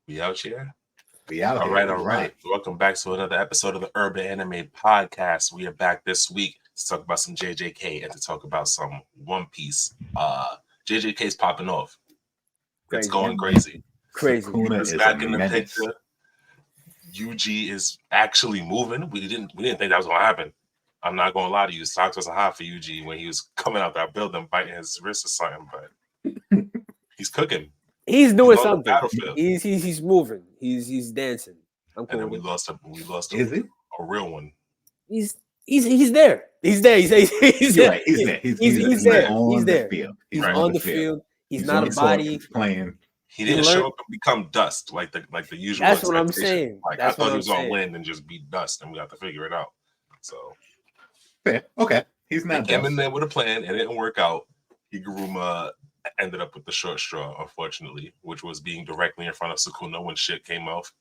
We out here. We out All here. right, We all right. live. Welcome back to another episode of the Urban Anime Podcast. We are back this week to talk about some JJK and to talk about some One Piece. JJK's popping off. It's Crazy. going crazy. Crazy. Sukuna It's is back a in the menace. picture. UG is actually moving. We didn't think that was gonna happen. I'm not gonna lie to you. Stocks wasn't high for UG when he was coming out that building biting his wrist or something, but he's cooking. He's doing on the something. battlefield. He's moving. He's dancing. I'm And cool then with we it. lost Is he? a real one. He's there. He's there. He's You're there. right. He's there. He's there. on He's the there. field. He's Right. on the field. He's not on a the court. body. He's playing. He He didn't learned- show up and become dust like the usual. That's what I'm expectation. saying. Like That's I thought what he was I'm gonna saying. win and just beat dust, and we got to figure it out. So Fair. Okay. He's he not came in done. there with a plan, and it didn't work out. Higuruma ended up with the short straw, unfortunately, which was being directly in front of Sukuna when shit came off.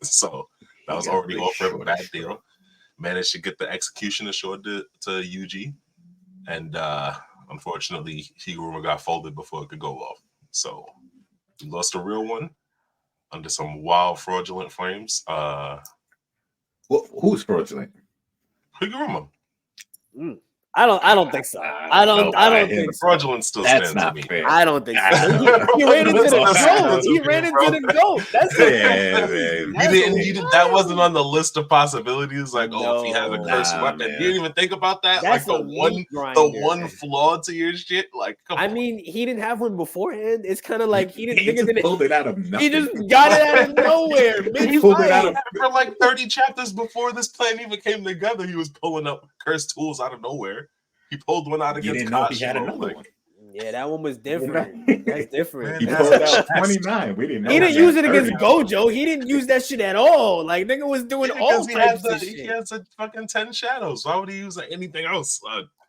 So that was He got already the off for a short bad straw. deal. Managed to get the execution assured to UG, and unfortunately, Higuruma got folded before it could go off. So we lost a real one under some wild fraudulent frames. Well, who's fraudulent? Higuruma. I don't think so. I don't think so. Fraudulent still That's stands not to me. fair. I don't think so. He ran into the goat. He ran into the goat. That's Yeah, man. That wasn't on the list of possibilities. Like, if he has a No. cursed Nah, weapon, man. you didn't even think about that. That's like a the meat one grinder. flaw to your shit. Like, come I on. mean, he didn't have one beforehand. It's kind of like he He didn't. just Nigga pulled it out of didn't. nothing. He just got it out of nowhere. He pulled it out of- For like 30 chapters before this plan even came together, he was pulling up cursed tools out of nowhere. He pulled one out You against didn't know he had Kashimo, another like, one. Yeah, that one was different. Man, That's different. He Man, pulled that's- out 29. We didn't know. He didn't that. use it against 30. Gojo. He didn't use that shit at all. Like nigga was doing all because types of he shit. has a fucking 10 shadows. Why would he use anything else?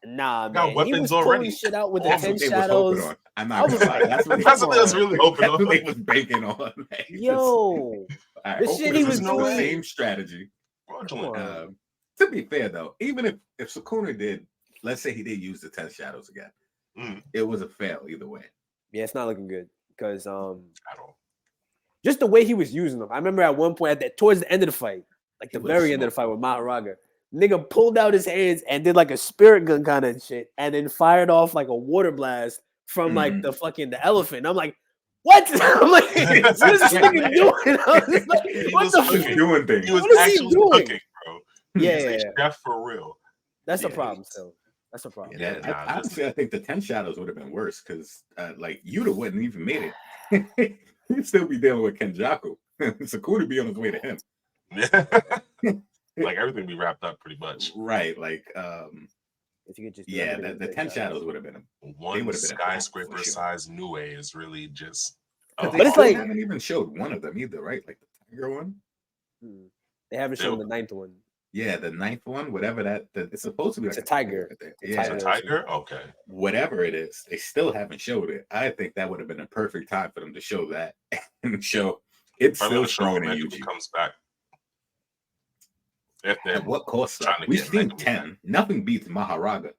Nah, got man. He weapons was already. pulling shit out with the That's 10 what they was hoping shadows. on. I'm I not was gonna lie. like, That's what That's what they was really hoping That's what on. they was banking on. Like, Yo, all right, the hopefully shit he this was is no the doing. same strategy. Fraudulent. Come on. To be fair though, even if Sukuna did, let's say he did use the 10 shadows again, it was a fail either way. Yeah, it's not looking good because At all. just the way he was using them. I remember at one point towards the end of the fight, like the He was very end of the fight with Maharaga, nigga pulled out his hands and did like a spirit gun kind of shit, and then fired off like a water blast from like the elephant. I'm like, what? I'm like, what is this nigga doing? I was just like, He what was the He was fuck? doing things. He was What is he actually doing? cooking, bro. Yeah, He's yeah, a yeah. chef for real. That's a Yeah, problem still. That's a problem. Yeah, nah, honestly, I think the 10 shadows would have been worse because like Yuta wouldn't even made it. He'd still be dealing with Kenjaku. Sukuna be on his way to him. Yeah. Like everything be wrapped up pretty much. Right. Like If you could just do yeah, everything the with 10 that shadows would have been One would've been a problem, skyscraper for sure. size Nue is really just. But But it's still like- haven't even showed one of them either, right? Like the tiger one. They haven't shown the ninth one. Yeah, the ninth one, whatever it's supposed to be. It's like a tiger. Yeah, tiger. It's a tiger? Okay. whatever it is, they still haven't showed it. I think that would have been a perfect time for them to show that and show it's I'm still not sure stronger when than Megumi Yuji. comes back. If they're At what cost? trying to We've get seen Megumi 10. Nothing beats Maharaga.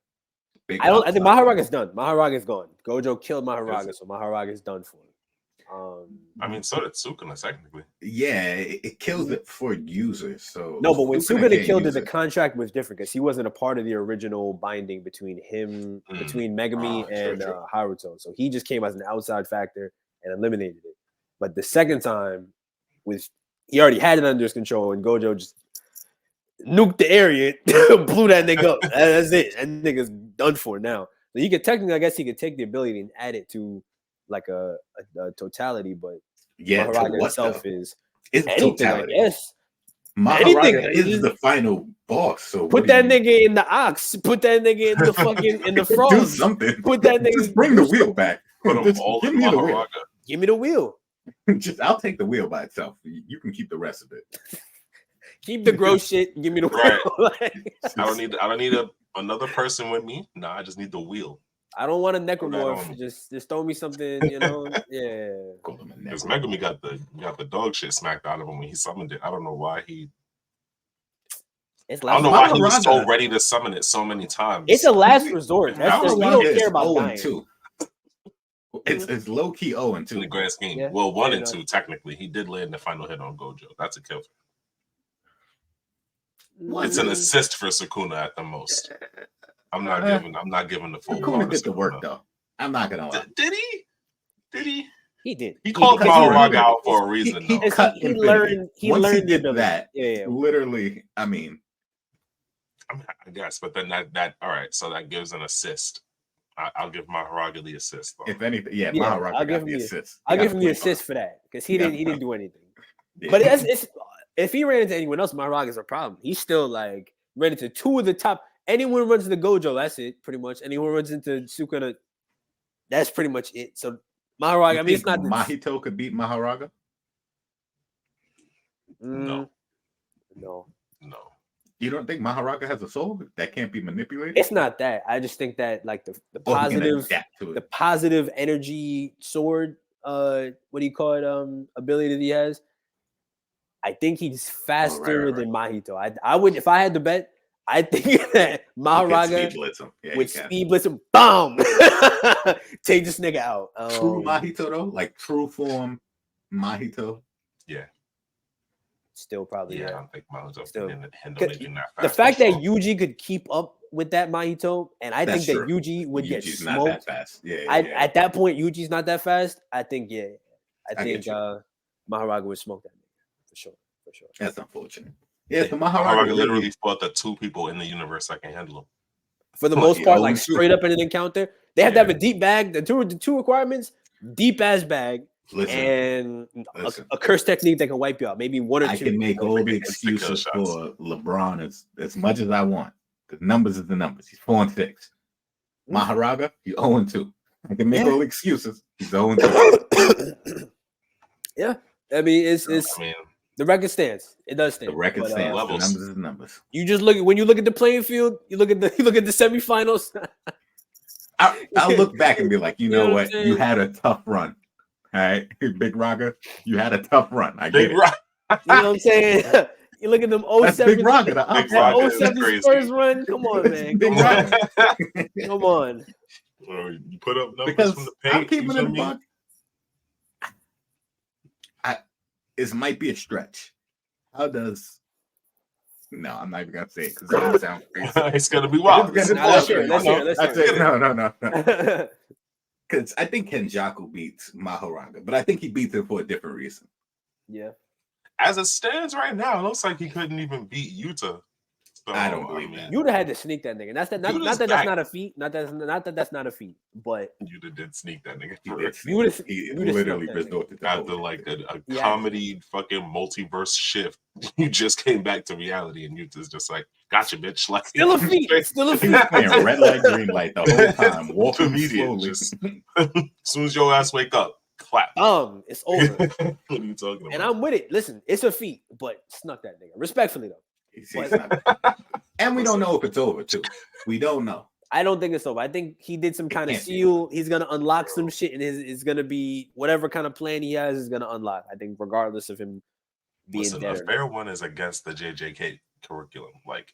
Big I think upside. Maharaga's done. Maharaga's gone. Gojo killed Maharaga, so Maharaga's done for. I mean, so did Sukuna technically. Yeah, it kills it for users. So No, but when Sukuna Sukuna can't killed it, use the contract was different because he wasn't a part of the original binding between him, between Megami and true. Haruto. So he just came as an outside factor and eliminated it. But the second time, he already had it under his control, and Gojo just nuked the area, blew that nigga up. That's it. That nigga's done for now. So he could technically, I guess, he could take the ability and add it to like a totality, but Yeah, to Maharaga what itself though? is It's anything, totality. I guess. Maharaga Anything. is the final boss. So Put what do that you- nigga in the ox. Put that nigga in the fucking in the do frogs. something. Put that nigga. Just bring the wheel back. Put them Just all give in me the wheel. Maharaga. Give me the wheel. Just I'll take the wheel by itself. You can keep the rest of it. Keep the gross shit. Give me the Right. wheel. Like, I don't need another person with me. No, I just need the wheel. I don't want a on. necromorph. Just throw me something. You know. Yeah. Call them a Because never. Megumi got the dog shit smacked out of him when he summoned it. I don't know why he. It's I don't last. know why he was so Maharaga- ready to summon it so many times. It's a last resort. That's just we Maharaga don't is care about 0 dying. and 2. It's low key 0 and in the 2. grand scheme. Yeah. Well, 1 Yeah, and no. 2 technically. He did land the final hit on Gojo. That's a kill. It's an assist for Sukuna at the most. I'm not giving the full. Sukuna did the work though. I'm not gonna lie. Did he? Did he? He did. He called did. Mahoraga out for a reason. He though. cut He Infinity. learned. He Once learned he did the ability. that. Yeah. Literally, I mean, I guess, but then that all right. So that gives an assist. I'll give Mahoraga the assist. Though. if anything, yeah, Yeah, Mahoraga I'll got give the him the- assist. I'll He give got him the 25. assist for that because he didn't do anything. Yeah. But it's if he ran into anyone else, Mahoraga is a problem. He's still like ran into two of the top. Anyone runs into Gojo, that's it, pretty much. Anyone runs into Sukuna, that's pretty much it. So Mahoraga, You I mean, it's think not Mahito could beat Mahoraga. No. No, No. You don't think Mahoraga has a soul that can't be manipulated? it's not that. I just think that like the Or he can positive, adapt to the it. positive energy sword, what do you call it? Ability that he has. I think he's faster right. than Mahito. I would, if I had to bet, I think that He can Mahoraga speed blitz him. Yeah, with he can. speed blitz him, boom, take this nigga out. True Mahito though, like true form Mahito. Yeah. Still probably Yeah. I yeah. don't think Mahoraga Still. can handle Cause anything that fast. The fact for that sure. Yuji could keep up with that Mahito, and I That's think that true. Yuji would get Yuji's not that smoked. fast. Yeah, I yeah. at that point, Yuji's not that fast. I think I I think get you. Mahoraga would smoke that nigga for sure. That's unfortunate. Yeah, so Mahoraga Mahoraga literally fought the 2 people in the universe that can handle him. For the Fuck, most he part, like owns you. straight up in an encounter, they have to have Yeah. a deep bag. The two requirements: deep ass bag Listen, and listen. a curse technique that can wipe you out. Maybe one or I two. can make all the Maybe it's the kill excuses shots. for LeBron as much as I want. Because numbers is the numbers. He's 4 and 6. Mahoraga, he's 0 and 2. I can make Yeah. all the excuses. He's 0 and 2. Yeah, I mean it's I mean, the record stands. It does stand. The record But, stands. The levels. numbers is the numbers. You just look when you look at the playing field. You look at the semifinals. I'll look back and be like, you You know know what I'm what? saying? You had a tough run. All right, Big Raga, you had a tough run. I get Big it. Rock. You know what I'm saying? You look at them That's 07, Big Raga. The Big upside. Raga that is 07 crazy. Spurs run. Come on, man. Big Come on. Raga. Come on. You put up numbers Because from the I'm paint. keeping You it feel a me? buck. It might be a stretch. How does? No, I'm not even gonna say it because it's gonna sound crazy. It's gonna be wild. It's Nah, gonna let's sound hear it, let's crazy. hear it, let's That's hear it. it. No. Because I think Kenjaku beats Mahoraga, but I think he beats him for a different reason. Yeah. As it stands right now, it looks like he couldn't even beat Yuta. So, I don't believe that. You'd have had to sneak that nigga. That's that. Not Yuta's that that's back. not a feat. Not that that's not a feat. But Yuta did sneak that nigga He through did. You would've- He you would've literally smoked that resorted to after holding like it. a Yeah. comedy fucking multiverse shift. You just came back to reality, and Yuta's just like, "Gotcha, bitch!" Like still a feat. Still a He was feat. playing red light, green light the whole time, walking Immediate, slowly. just- as soon as your ass wake up, clap. It's over. What are you talking about? And I'm with it. Listen, it's a feat, but snuck that nigga. Respectfully though. He's not- and we don't know if it's over too. We don't know. I don't think it's over. I think he did some kind of can't be seal. He's gonna unlock some shit, and it's gonna be whatever kind of plan he has is gonna unlock. I think regardless of him being Listen, dead. a or not. fair one is against the JJK curriculum. Like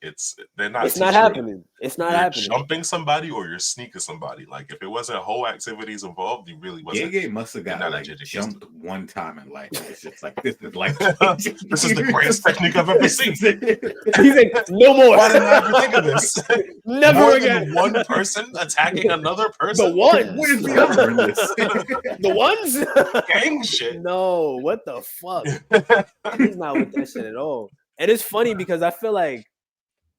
they're not. It's not teaching you- happening. It's not you're happening. jumping somebody or you're sneaking somebody. Like if it wasn't whole activities involved, you really wasn't. Gege must have got not like a JJK jumped one time in life. It's just like this is like This is the greatest technique I've ever seen. He's like, no more. Why didn't I ever think of this? Never More again. than one person attacking another person. The ones. Where's the other in this? The ones. Gang shit. No, what the fuck? He's not with that shit at all. And it's funny because I feel like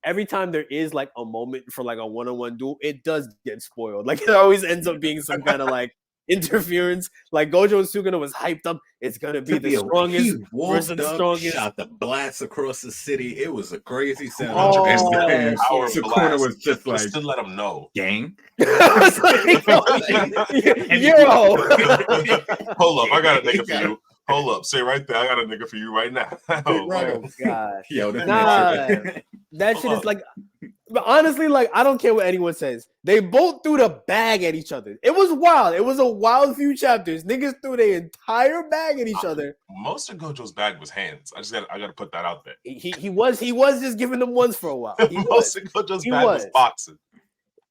every time there is like a moment for like a one-on-one duel, it does get spoiled. Like it always ends up being some kind of like interference. Like Gojo and Sukuna was hyped up. It's gonna be the strongest. He walked versus the up, strongest. shot the blast across the city. It was a crazy sound. Oh, and our Sukuna blast. was just like, Just to let them know. gang. I was like, yo. Hold up, I got a nigga for you. Hold up, say right there, I got a nigga for you right now. Oh god. Yo, this Nah. man- That shit Hold is up. like, but honestly, like I don't care what anyone says. They both threw the bag at each other. It was wild. It was a wild few chapters. Niggas threw their entire bag at each other. Most of Gojo's bag was hands. I gotta put that out there. He was just giving them ones for a while. He Most was. of Gojo's He bag was was. boxing.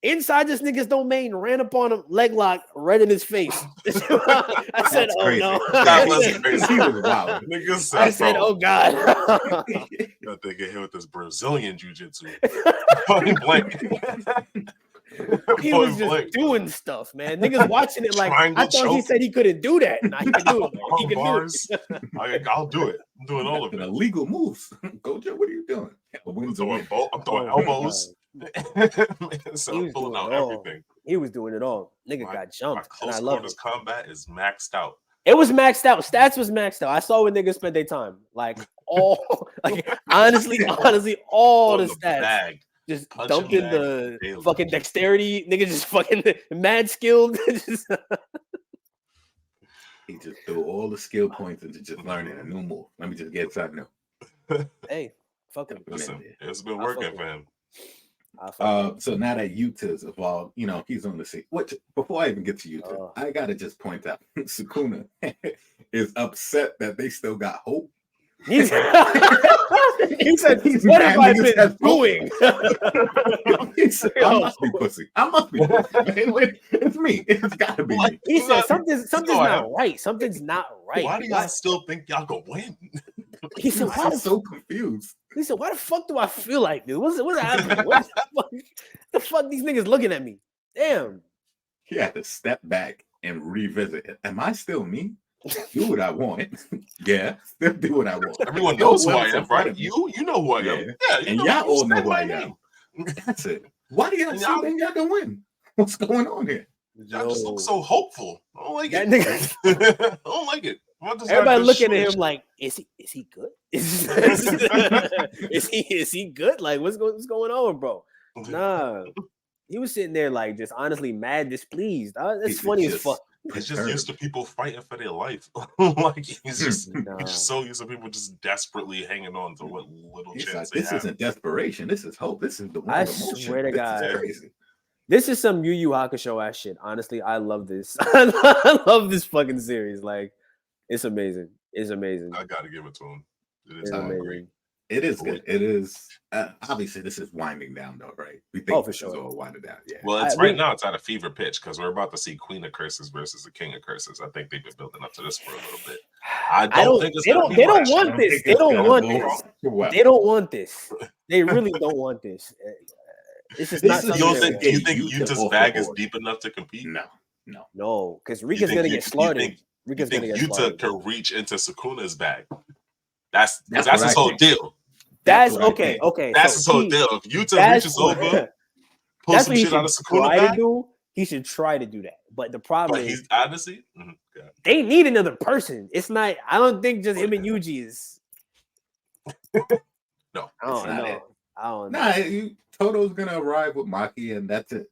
inside this nigga's domain, ran up on him, leg lock, right in his face. I said, That's "Oh crazy. no!" That was crazy. He was wild. Nigga said, I said, bro, "Oh God!" that they get hit with this Brazilian jiu-jitsu. Point blank. He Point was just blank. doing stuff, man. Niggas watching it like I Triangle thought he choke. said he couldn't do that. Nah, he could do it. Arm He could do bars. it. I'll do it. I'm doing all of An it. illegal moves. Gojo, what are you doing? A I'm win's a throwing, win. I'm throwing Oh, my elbows. So He I'm was pulling doing out it all. everything. He was doing it all. Nigga My- got My jumped, and I close love quarters it. combat is maxed out. It was maxed out. Stats was maxed out. I saw when niggas spent their time. Like all, like honestly, all On the the stats bag. just punching dumped in bag the daily. fucking dexterity. Nigga just fucking mad skilled. Just- He just threw all the skill points into just learning a new move. Let me just get something new. hey, fuck him. Listen, it's been I fuck working with for him. I fuck him. So now that Yuta's evolved, you know, he's on the scene. Which before I even get to Yuta, I gotta just point out Sukuna is upset that they still got hope. He said, He's "What mad have I niggas been have hope." doing?" He said, I must be pussy. I must be pussy. It's me. It's gotta be me. He said, "Something's So not right. Something's not right." Why do y'all still think y'all can win? He said, "Why I'm the so confused. He said, "Why the fuck do I feel like this? What's happening? What the fuck these niggas looking at me? Damn." He had to step back and revisit it. Am I still me? Do what I want. Yeah, still do what I want. Everyone Yo, knows who well, I it's am, in front right? of me. You know who I am. Yeah. Yeah, you And know, y'all you all know said who my I am. name. That's it. Why do y'all And still y'all- think y'all can win? What's going on here? Y'all just look so hopeful. I don't like That it. nigga, I don't like it. What does everybody that looking at just him like, is he good? Is he good? Like, what's going on, bro? show? Nah, he was sitting there like just honestly mad, displeased. It's He's funny as just fuck. He's just used to people fighting for their life. Like he's just Nah. he's just so used to people just desperately hanging on to what little He's chance like, they this have. isn't desperation. This is hope. This is the I one emotion. swear to This is God. crazy. This is some Yu Yu Hakusho ass shit. Honestly, I love this. I love this fucking series. Like, it's amazing. It's amazing. I gotta give it to him. It It's is I great. amazing. It is good. It is. Obviously, this is winding down, though, right? We think Oh, for this is sure. all winding down. Yeah. Well, it's I- right we- now. It's at a fever pitch because we're about to see Queen of Curses versus the King of Curses. I think they've been building up to this for a little bit. I don't think it's They gonna don't. be They don't much. want this. They don't want this. Well, They don't want this. They really don't want this. It's just This not is- You something. don't they think? want. Do you Get think Yuta Yuta's off the bag is board. deep enough to compete? no. No, because Rika's think gonna you- get slaughtered. You Rika's think gonna get Yuta slaughtered. could reach into Sukuna's bag? That's That's his what I whole think. deal. That's what I okay. think. Okay, That's so his whole he- deal. If Yuta that's reaches what- over, pull That's some what he shit out should of Sukuna try to bag, do. He should try to do that. But the problem but is he's honestly, yeah. they need another person. It's not. I don't think just him and Yuji is. No, I it's don't not know. it. I don't know. Nah, Toto's gonna arrive with Maki, and that's it.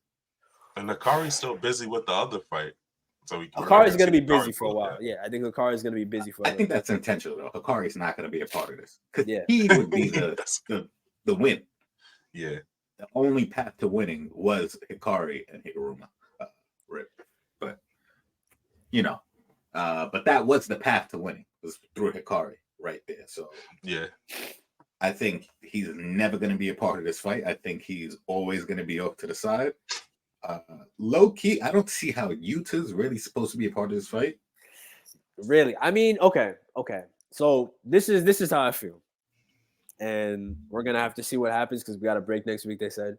and Akari's still busy with the other fight. So Akari's gonna be Akari busy for a pull while. that. Yeah, I think Akari's gonna be busy for. I think that's intentional, though. Hikari's not gonna be a part of this because Yeah. he would be That's- the win. yeah. The only path to winning was Hikari and Higuruma. Rip. But but that was the path to winning, was through Hikari right there. So Yeah. I think he's never going to be a part of this fight. I think he's always going to be off to the side. Low key, I don't see how Yuta's really supposed to be a part of this fight. Really, I mean, okay. So this is how I feel, and we're gonna have to see what happens because we got a break next week. They said,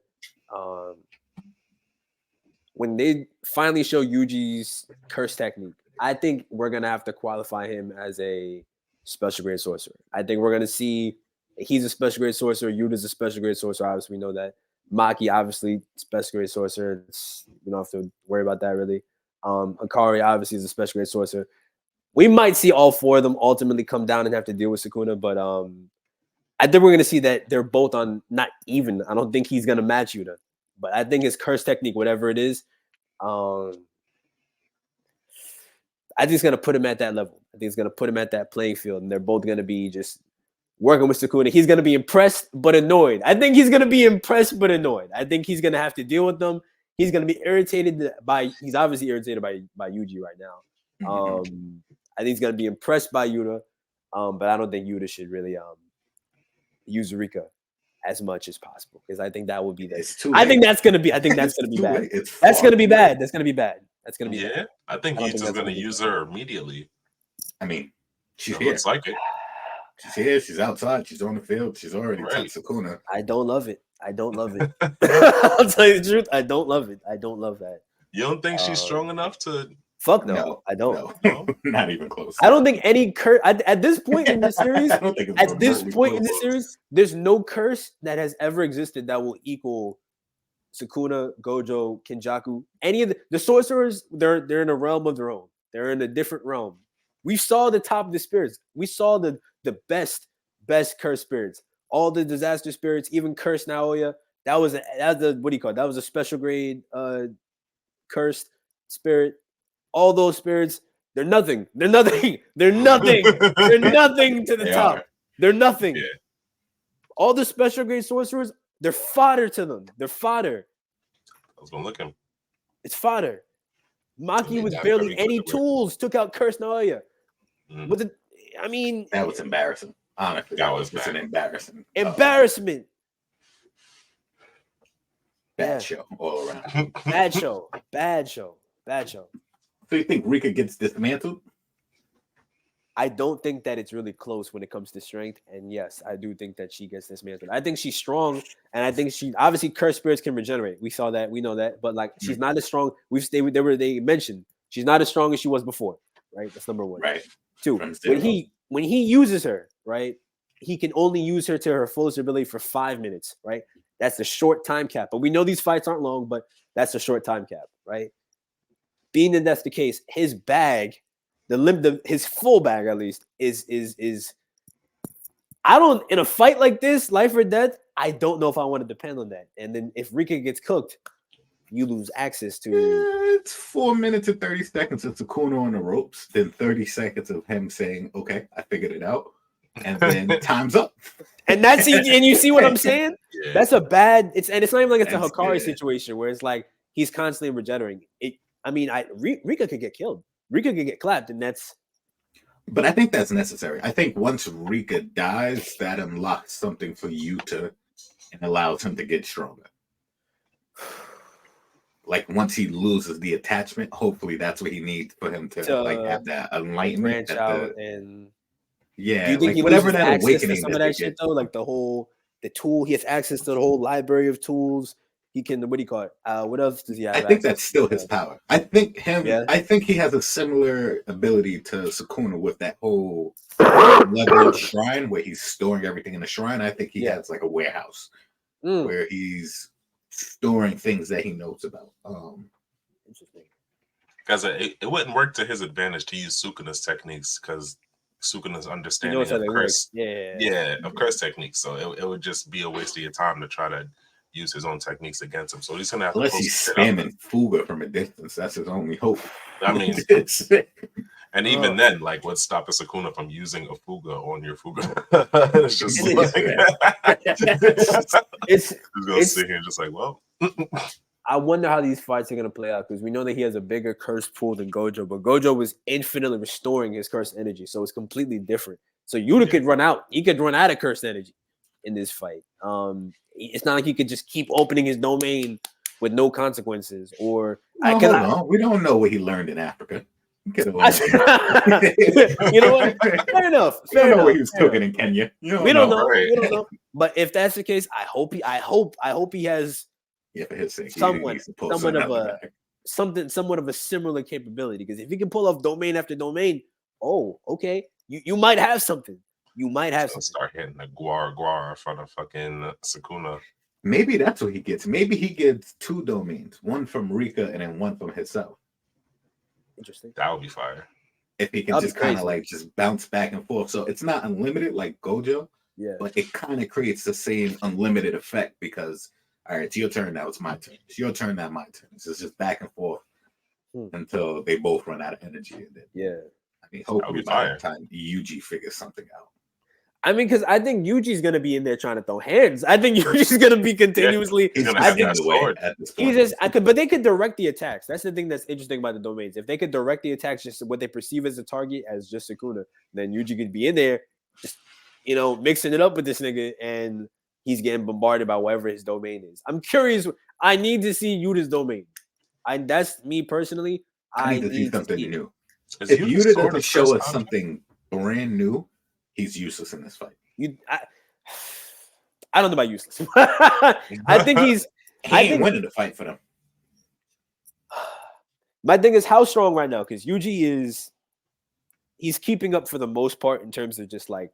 when they finally show Yuji's curse technique, I think we're gonna have to qualify him as a special grade sorcerer. I think we're gonna see he's a special grade sorcerer. Yuta's a special grade sorcerer. Obviously, we know that. Maki, obviously, special grade sorcerer. We don't have to worry about that really. Hikari, obviously, is a special grade sorcerer. We might see all four of them ultimately come down and have to deal with Sukuna, but I think we're going to see that they're both on not even. I don't think he's going to match Yuta, but I think his curse technique, whatever it is, I think it's going to put him at that level. I think it's going to put him at that playing field, and they're both going to be just working with Sukuna. He's going to be impressed but annoyed. I think he's going to be impressed but annoyed. I think he's going to have to deal with them. He's going to be irritated by. He's obviously irritated by Yuji right now. I think he's going to be impressed by Yuta, but I don't think Yuta should really use Rika. as much as possible because I think that would be the. It's too. I late. think that's gonna be. I think that's It's gonna be too bad. late. It's That's far gonna be too late. bad. That's gonna be bad. That's gonna be Yeah, bad. I think I don't Yuta's think that's gonna gonna be use bad. her immediately. I mean, she's It here. looks like it. She's here. She's outside. She's on the field. She's already Right. touched Sukuna. I don't love it. I don't love it. I'll tell you the truth. I don't love it. I don't love that. You don't think she's strong enough to? Fuck no. No, I don't. No, not even close. I don't think any curse at this point in the series. I don't think it's At this remotely point in the close. series, there's no curse that has ever existed that will equal Sukuna, Gojo, Kenjaku, any of the sorcerers. They're in a realm of their own. They're in a different realm. We saw the top of the spirits. We saw the best cursed spirits. All the disaster spirits, even cursed Naoya. That was a what do you call it? That was a special grade cursed spirit. All those spirits, they're nothing. They're nothing. They're nothing. They're nothing to the They top. are. They're nothing. Yeah. All the special grade sorcerers, they're fodder to them. They're fodder. I was gonna look him. It's fodder. Maki mean, with that barely really any could've tools took out Curse Naoya. Mhm. Was it? I mean, That was embarrassing. Honestly, That that was was just an bad. embarrassing. embarrassment. Bad Yeah. show all around. Bad show. Bad show. Bad show. So you think Rika gets dismantled? I don't think that it's really close when it comes to strength. And yes, I do think that she gets dismantled. I think she's strong, and I think she obviously cursed spirits can regenerate. We saw that, we know that, but like she's not as strong. They mentioned she's not as strong as she was before, right? That's number one. Right. Two, From when he uses her, right, he can only use her to her fullest ability for 5 minutes, right? That's a short time cap. But we know these fights aren't long, but that's a short time cap, right? Being that that's the case, his bag, his full bag at least is I don't in a fight like this, life or death, I don't know if I want to depend on that. And then if Rika gets cooked, you lose access to It's 4 minutes and 30 seconds of Sukuna on the ropes, then 30 seconds of him saying, "Okay, I figured it out," and then time's up. and that's and you see what I'm saying? Yeah. That's a bad it's not even like it's a That's Hikari good. situation where it's like he's constantly regenerating. Rika could get killed. Rika could get clapped, and that's But I think that's necessary. I think once Rika dies, that unlocks something for Yuta and allows him to get stronger. Like once he loses the attachment, hopefully that's what he needs for him to like have that enlightenment. branch at out the- and yeah, do you think like he whatever loses that access to awakening some of that that they shit get. though? Like the tool, he has access to the whole library of tools. He can what do you call it? What else does he have? I think access that's still to? his power. I think Yeah. I think he has a similar ability to Sukuna with that whole level of shrine where he's storing everything in the shrine. I think he Yeah. has like a warehouse Mm, where he's storing things that he knows about. interesting. Because it wouldn't work to his advantage to use Sukuna's techniques because Sukuna's He understanding knows how of they work. curse, Yeah. of curse techniques. So it would just be a waste of your time to try to use his own techniques against him. So he's gonna have Unless to he's post it up. spamming Fuga from a distance. That's his only hope. I mean, It's- and even Oh. then, like, what's stopping Sukuna from using a Fuga on your Fuga? It's just It like, It's he's gonna it's- sit here just like, well, I wonder how these fights are gonna play out because we know that he has a bigger curse pool than Gojo, but Gojo was infinitely restoring his cursed energy, so it's completely different. So Yuta could run out. He could run out of cursed energy in this fight. It's not like he could just keep opening his domain with no consequences. Or Well, hold on. We don't know what he learned in Africa. He could have learned- you know what? Fair enough. We don't Fair know enough. what he was fair cooking enough. in Kenya. You We don't know. right? We don't know. But if that's the case, I hope he has Yeah, for his sake. he Someone- needs to pull somewhat something of out the bag. somewhat of a similar capability. Because if he can pull off domain after domain, oh, okay, you might have something. You might have He'll something. start hitting the guar in front of fucking Sukuna. Maybe that's what he gets. Maybe he gets 2 domains, one from Rika and then one from himself. Interesting. That would be fire. If he can That'd be just kind of crazy. like just bounce back and forth. So it's not unlimited like Gojo, Yeah. but it kind of creates the same unlimited effect because all right, it's your turn now, it's my turn. It's your turn now, my turn. So it's just back and forth Hmm. until they both run out of energy. And then Yeah. I mean hopefully be by fire. that time Yuji figures something out. I mean, because I think Yuji's gonna be in there trying to throw hands. I think Yuji's gonna be continuously. He's gonna just have in that the way sword. at this He point. just, but they could direct the attacks. That's the thing that's interesting about the domains. If they could direct the attacks, just what they perceive as a target as just Sukuna, then Yuji could be in there, just mixing it up with this nigga and he's getting bombarded by whatever his domain is. I'm curious. I need to see Yuta's domain. That's me personally. I need to see something new. Is If Yuta Yuta sword doesn't his show first us contract? something brand new, he's useless in this fight. I don't know about useless. I think he's. He ain't winning the fight for them. My thing is how strong right now because Yuji he's keeping up for the most part in terms of just like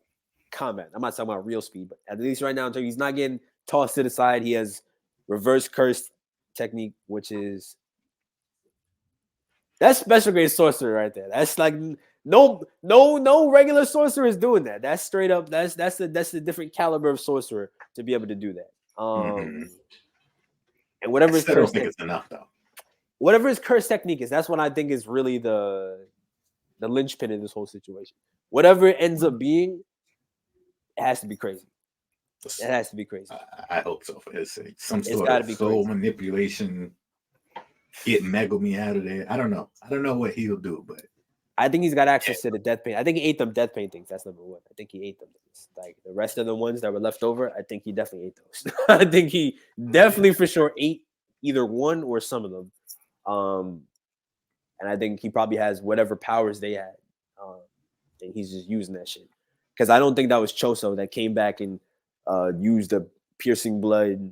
combat. I'm not talking about real speed, but at least right now, he's not getting tossed to the side. He has reverse curse technique, which is that's special grade sorcerer right there. That's like no regular sorcerer is doing that. That's straight up. That's a different caliber of sorcerer to be able to do that. And whatever his I don't curse think it's enough though. Whatever his curse technique is, that's what I think is really the linchpin in this whole situation. Whatever it ends up being, it has to be crazy. It has to be crazy. I hope so for his sake. Some It's sort gotta of be soul crazy. manipulation. Get Megumi out of there. I don't know. I don't know what he'll do, but I think he's got access to the death paint. I think he ate them death paintings. That's number one. I think he ate them. Like the rest of the ones that were left over, I think he definitely ate those. I think he definitely for sure ate either one or some of them. And I think he probably has whatever powers they had. And he's just using that shit. Because I don't think that was Choso that came back and used the piercing blood.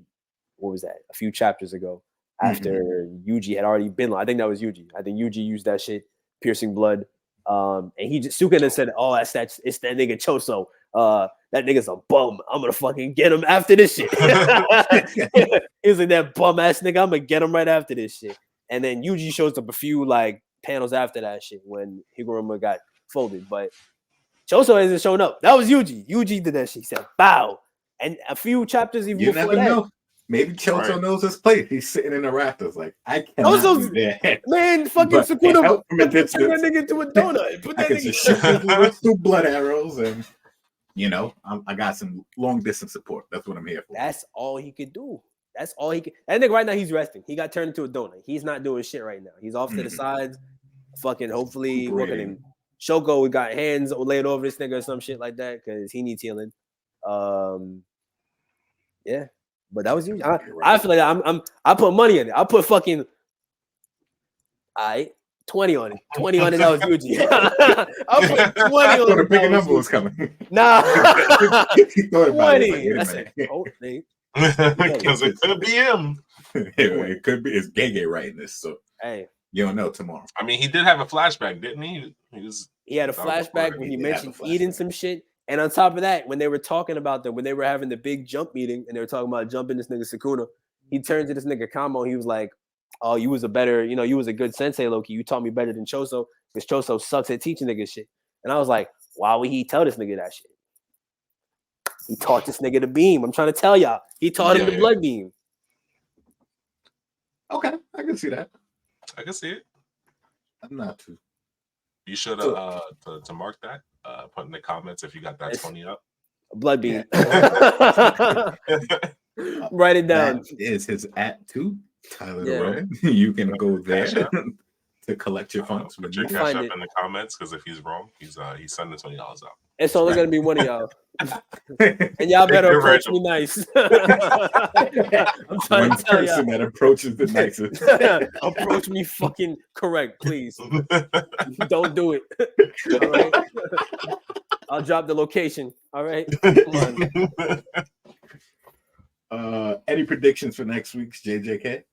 What was that? A few chapters ago. After Yuji had already been. I think that was Yuji. I think Yuji used that shit, piercing blood. And he just Sukuna said, "Oh, it's that nigga Choso. That nigga's a bum. I'm gonna fucking get him after this shit." He was like that bum ass nigga. I'm gonna get him right after this shit. And then Yuji shows up a few like panels after that shit when Higuruma got folded. But Choso hasn't shown up. That was Yuji. Yuji did that shit. He said, "Bow." And a few chapters even you before never that. know. Maybe Choso knows his place. He's sitting in the rafters like, I cannot Choso's- be there. Man, fucking But Sukuna help from a put that distance. nigga into a donut. Put I that can nigga. just shoot these little 2 blood arrows and, I got some long distance support. That's what I'm here for. That's all he could do. That's all he could. That nigga right now, he's resting. He got turned into a donut. He's not doing shit right now. He's off to the sides. Fucking hopefully working in Shoko got hands laid over this nigga or some shit like that because he needs healing. Yeah. But that was you. I feel like I put money in it. I put fucking 20 on it. 20 on it. That was Yuji. I put 20 I on thought a it. bigger number was coming. Nah. He thought about it. 20. I Like, said, wait a oh, they, Because it could be him. minute. It could be. It's Gege writing this, so hey. you don't know tomorrow. I mean, he did have a flashback, didn't he? He had a That was flashback recorded. when He he did have mentioned a eating flashback. some shit. And on top of that, when they were talking about when they were having the big jump meeting and they were talking about jumping this nigga Sukuna, he turned to this nigga Kamo. He was like, "Oh, you was a good sensei, Loki. You taught me better than Choso because Choso sucks at teaching niggas shit." And I was like, why would he tell this nigga that shit? He taught this nigga the beam. I'm trying to tell y'all. He taught him the blood beam. Okay, I can see that. I can see it. I'm not too. You should have to mark that. Put in the comments if you got that 20 up. Blood beam. Write it down. That is his @2, Tyler Yeah. Rowan. You can go there Cash App. to collect your funds. Put your We'll cash find up it. in the comments because if he's wrong, he's sending $20 out. It's only gonna be one of y'all. And y'all better You're approach right. me nice. I'm trying One to tell person y'all. that approaches the nicest. Approach me fucking correct, please. Don't do it. All right. I'll drop the location. All right. Come on. Any predictions for next week's JJK?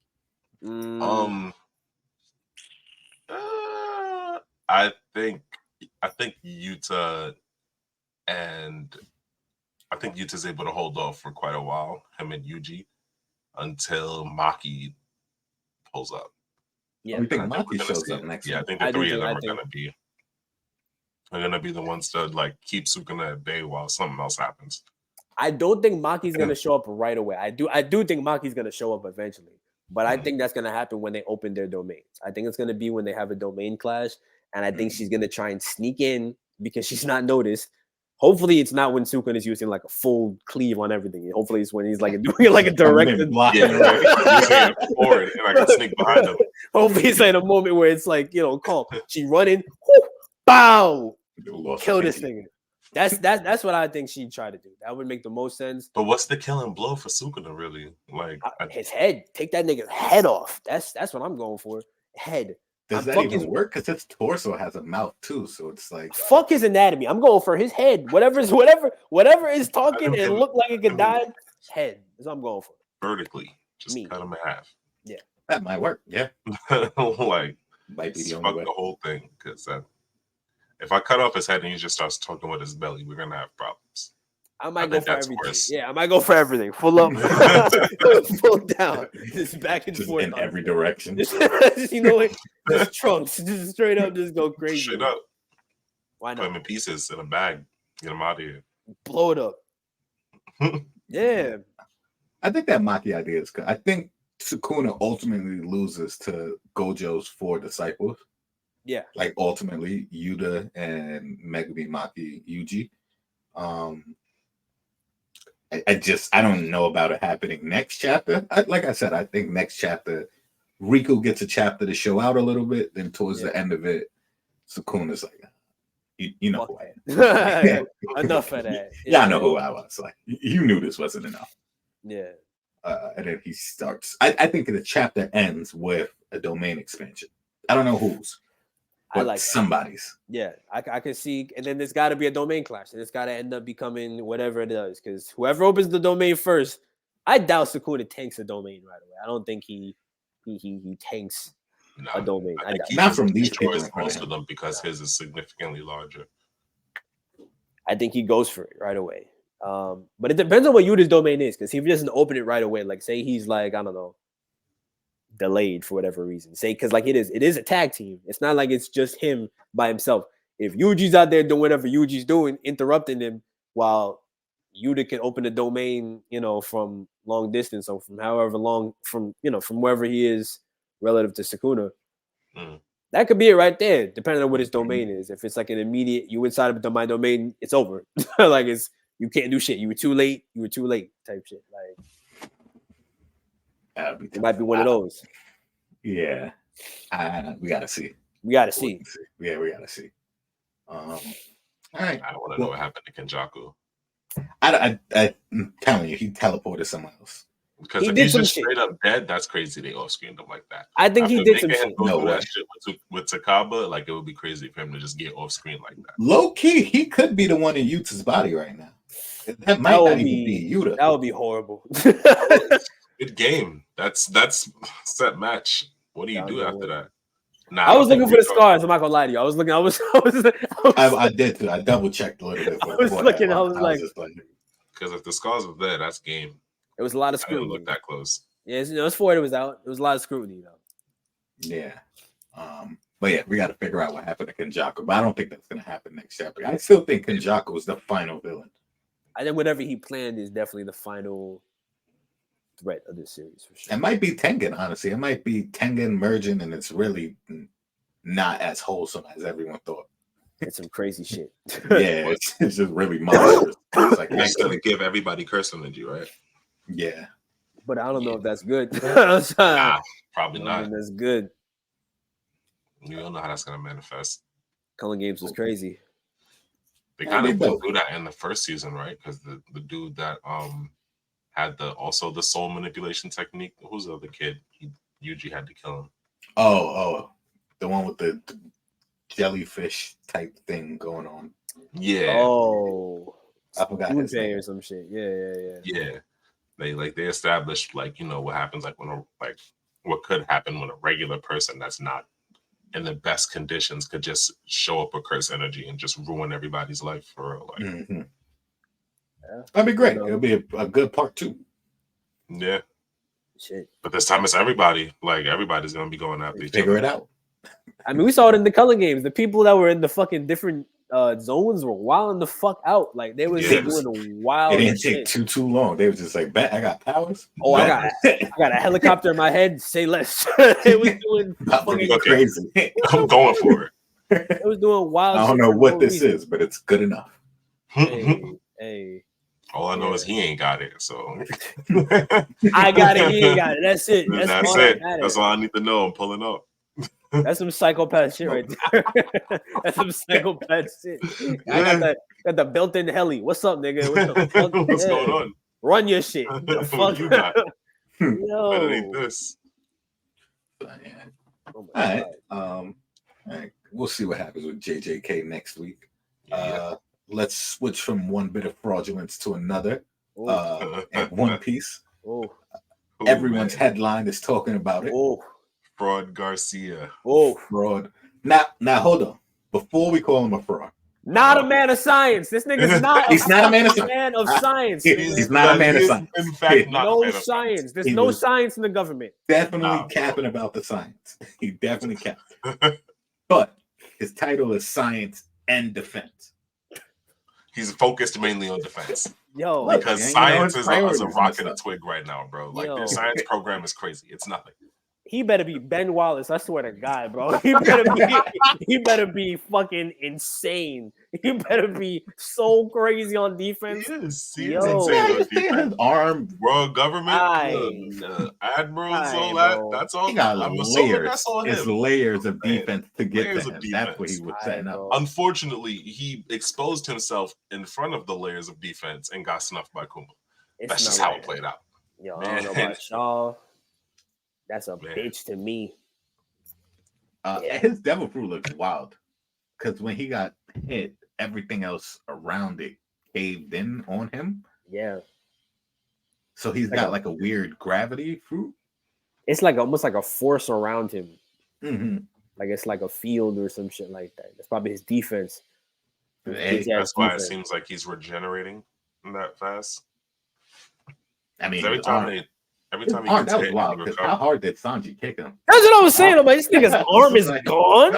I think Yuta and I think Yuta's able to hold off for quite a while, him and Yuji, until Maki pulls up. Yeah. We think I think we're Maki gonna shows see up it. next Yeah, I week. think the I do three of think- them I are think- gonna be the ones to like keep Sukuna at bay while something else happens. I don't think Maki's gonna show up right away. I do think Maki's gonna show up eventually, but I think that's gonna happen when they open their domains. I think it's gonna be when they have a domain clash, and I think she's gonna try and sneak in because she's not noticed. Hopefully, it's not when Sukuna is using like a full cleave on everything. Hopefully, it's when he's like doing like a directed. Blocking Yeah, the right. way. He's saying forward, and I can sneak behind him. Hopefully, it's like a moment where it's like calm. She running, whoo, bow, Lost kill the this pinky. nigga. That's what I think she'd try to do. That would make the most sense. But what's the killing blow for Sukuna, really? Like, His head. Take that nigga's head off. That's what I'm going for. Head. Does I'm that even work? Because his torso has a mouth too, so it's like fuck his anatomy. I'm going for his head. Whatever is talking and look like it could die. Head. That's what I'm going for. vertically, just cut him in half. that might work. Yeah, Like, might be the fuck only way. the whole thing. Because if I cut off his head and he just starts talking with his belly, we're gonna have problems. I might I go think for that's everything. worse. Yeah, I might go for everything. Full up, full down, just back and Just forth in on every it. direction. Just, you know what? Just trunks, just straight up, just go crazy. Straight up, Why put him not? in pieces in a bag, get him out of here. Blow it up. Yeah, I think that Maki idea is good. I think Sukuna ultimately loses to Gojo's 4 disciples. yeah. Like ultimately, Yuta and Megumi Maki Yuji. I don't know about it happening next chapter. Like I said, I think next chapter, Riku gets a chapter to show out a little bit. Then towards the end of it, Sukuna's like, you know who I am. Enough of that. Y'all know who I was. Like you knew this wasn't enough. Yeah. And then he starts. I think the chapter ends with a domain expansion. I don't know whose. I But like that. somebody's. Yeah, I can see, and then there's got to be a domain clash, and it's got to end up becoming whatever it is, because whoever opens the domain first, I doubt Sukuna tanks a domain right away. I don't think he tanks a Nah, domain. I think he Not just from these people destroys in front of most of him. them because his is significantly larger. I think he goes for it right away. But it depends on what Yuta's domain is, because if he doesn't open it right away, like say he's like, I don't know, delayed for whatever reason. Say because like it is a tag team. It's not like it's just him by himself. If Yuji's out there doing whatever Yuji's doing, interrupting him while Yuta can open the domain, from long distance or from however long from wherever he is relative to Sukuna. Mm. That could be it right there, depending on what his domain is. If it's like an immediate, you inside of my domain, it's over. Like you can't do shit. You were too late type shit. Like it might be one of those. Yeah. We gotta see. We got to see. Yeah, we gotta see. All right. I want to know what happened to Kenjaku. I'm telling you, he teleported somewhere else. Because He if did he's some just shit. straight up dead, that's crazy. They off screened him like that. I think he After did some making him shit. go No through way. that shit with Takaba, like it would be crazy for him to just get off screen like that. Low key, he could be the one in Yuta's body right now. That might not even be Yuta. That would be horrible. Good game. That's set match. What do you That do would be after horrible. that? Nah, I was looking for the scars. I'm not gonna lie to you. I was looking. I did too. I double checked a little bit. I was looking. I was like, because if the scars are there, that's game. it was a lot of I didn't scrutiny. look that close. Yeah, it's 4 it was out. It was a lot of scrutiny though. yeah. But yeah, we got to figure out what happened to Kenjaku. But I don't think that's gonna happen next chapter. I still think Kenjaku is the final villain. I think whatever he planned is definitely the final threat of this series for sure. It might be Tengen, honestly. It might be Tengen merging, and it's really not as wholesome as everyone thought. It's some crazy shit. Yeah, it's just really monstrous. It's like He's gonna give everybody curse energy, right? yeah. But I don't know if that's good. Nah, probably I not. mean, that's good. You don't know how that's gonna manifest. Culling Games was crazy. They Yeah, kind they of do. do that in the first season, right? Because the dude that had the soul manipulation technique. Who's the other kid? Yuji had to kill him. Oh, the one with the jellyfish type thing going on. Yeah, Oh, I forgot his Junpei name. or some shit. Yeah. yeah. They established what happens when what could happen when a regular person that's not in the best conditions could just show up with curse energy and just ruin everybody's life for real. Mhm. Yeah. That'd be great. No. It'll be a good part 2. Yeah, Shit. but this time it's everybody. Like everybody's gonna be going after each Figure other. it out. I mean, we saw it in the Culling Games. The people that were in the fucking different zones were wilding the fuck out. Like they was Yeah. doing a It wild didn't shit. take too long. They was just like, "Bet I got powers." Oh, I Bet. got a helicopter in my head. Say less. It was doing About to be Okay. crazy. I'm going for it was doing wild. I don't shit know for what no this reason. is, but it's good enough. it. Hey. All I know is he ain't got it. So I got it. He ain't got it. That's it. That's That's all it. that matters. That's all I need to know. I'm pulling up. That's some psychopath shit right there. That's some psychopath shit. I got the built-in heli. What's up, nigga? What the fuck? What's Yeah. going on? Run your shit. The What fuck you got? Better than Yo. this. But, yeah. Oh my All right. God. All right. We'll see what happens with JJK next week. Yeah. Let's switch from one bit of fraudulence to another. Ooh, At One Piece, ooh, Oh, everyone's man. headline is talking about it. ooh, Fraud Garcia. ooh. Fraud. Now hold on. Before we call him a fraud, Not a man of science. This nigga's not. He's not a man of science. Man of science. He's not a man of He is, science. In fact, not a No man of science. There's He no was- science in the government. definitely Nah, bro. capping about the science. He definitely capped. science. But his title is Science and Defense. He's focused mainly on defense Yo, Look, because man, you know, science his is a priorities rock and a messed up. twig right now, bro. Like Yo. their science program is crazy. It's nothing. he better be Ben Wallace. I swear to God, bro. He better be fucking insane. He better be so crazy on defense. He Yo. is insane Yeah, on you see his defense. arm. World government, Aye. admirals, Aye, all that. bro. That's all. He got I'm assuming layers. that's all It's him. layers of Man, defense to get layers to of him. That's what he defense. was Aye, setting up. bro. Unfortunately, he exposed himself in front of the layers of defense and got snuffed by Kuma. It's That's not just how right. it played out. Yo, I don't know Man. about y'all. That's a Man. bitch to me. Yeah. His devil fruit looks wild because when he got hit, everything else around it caved in on him. Yeah. So he's Like got a- like a weird gravity fruit. It's like almost like a force around him. Mm-hmm. Like it's like a field or some shit like that. That's probably his defense. His Hey, bitch ass That's why it defense. seems like he's regenerating that fast. I mean, 'Cause every his time arm- every his time he arm, gets that was hit, wild. he 'Cause how recovers. hard did Sanji kick him? That's what I was saying. I'm like, this nigga's arm is Like- gone.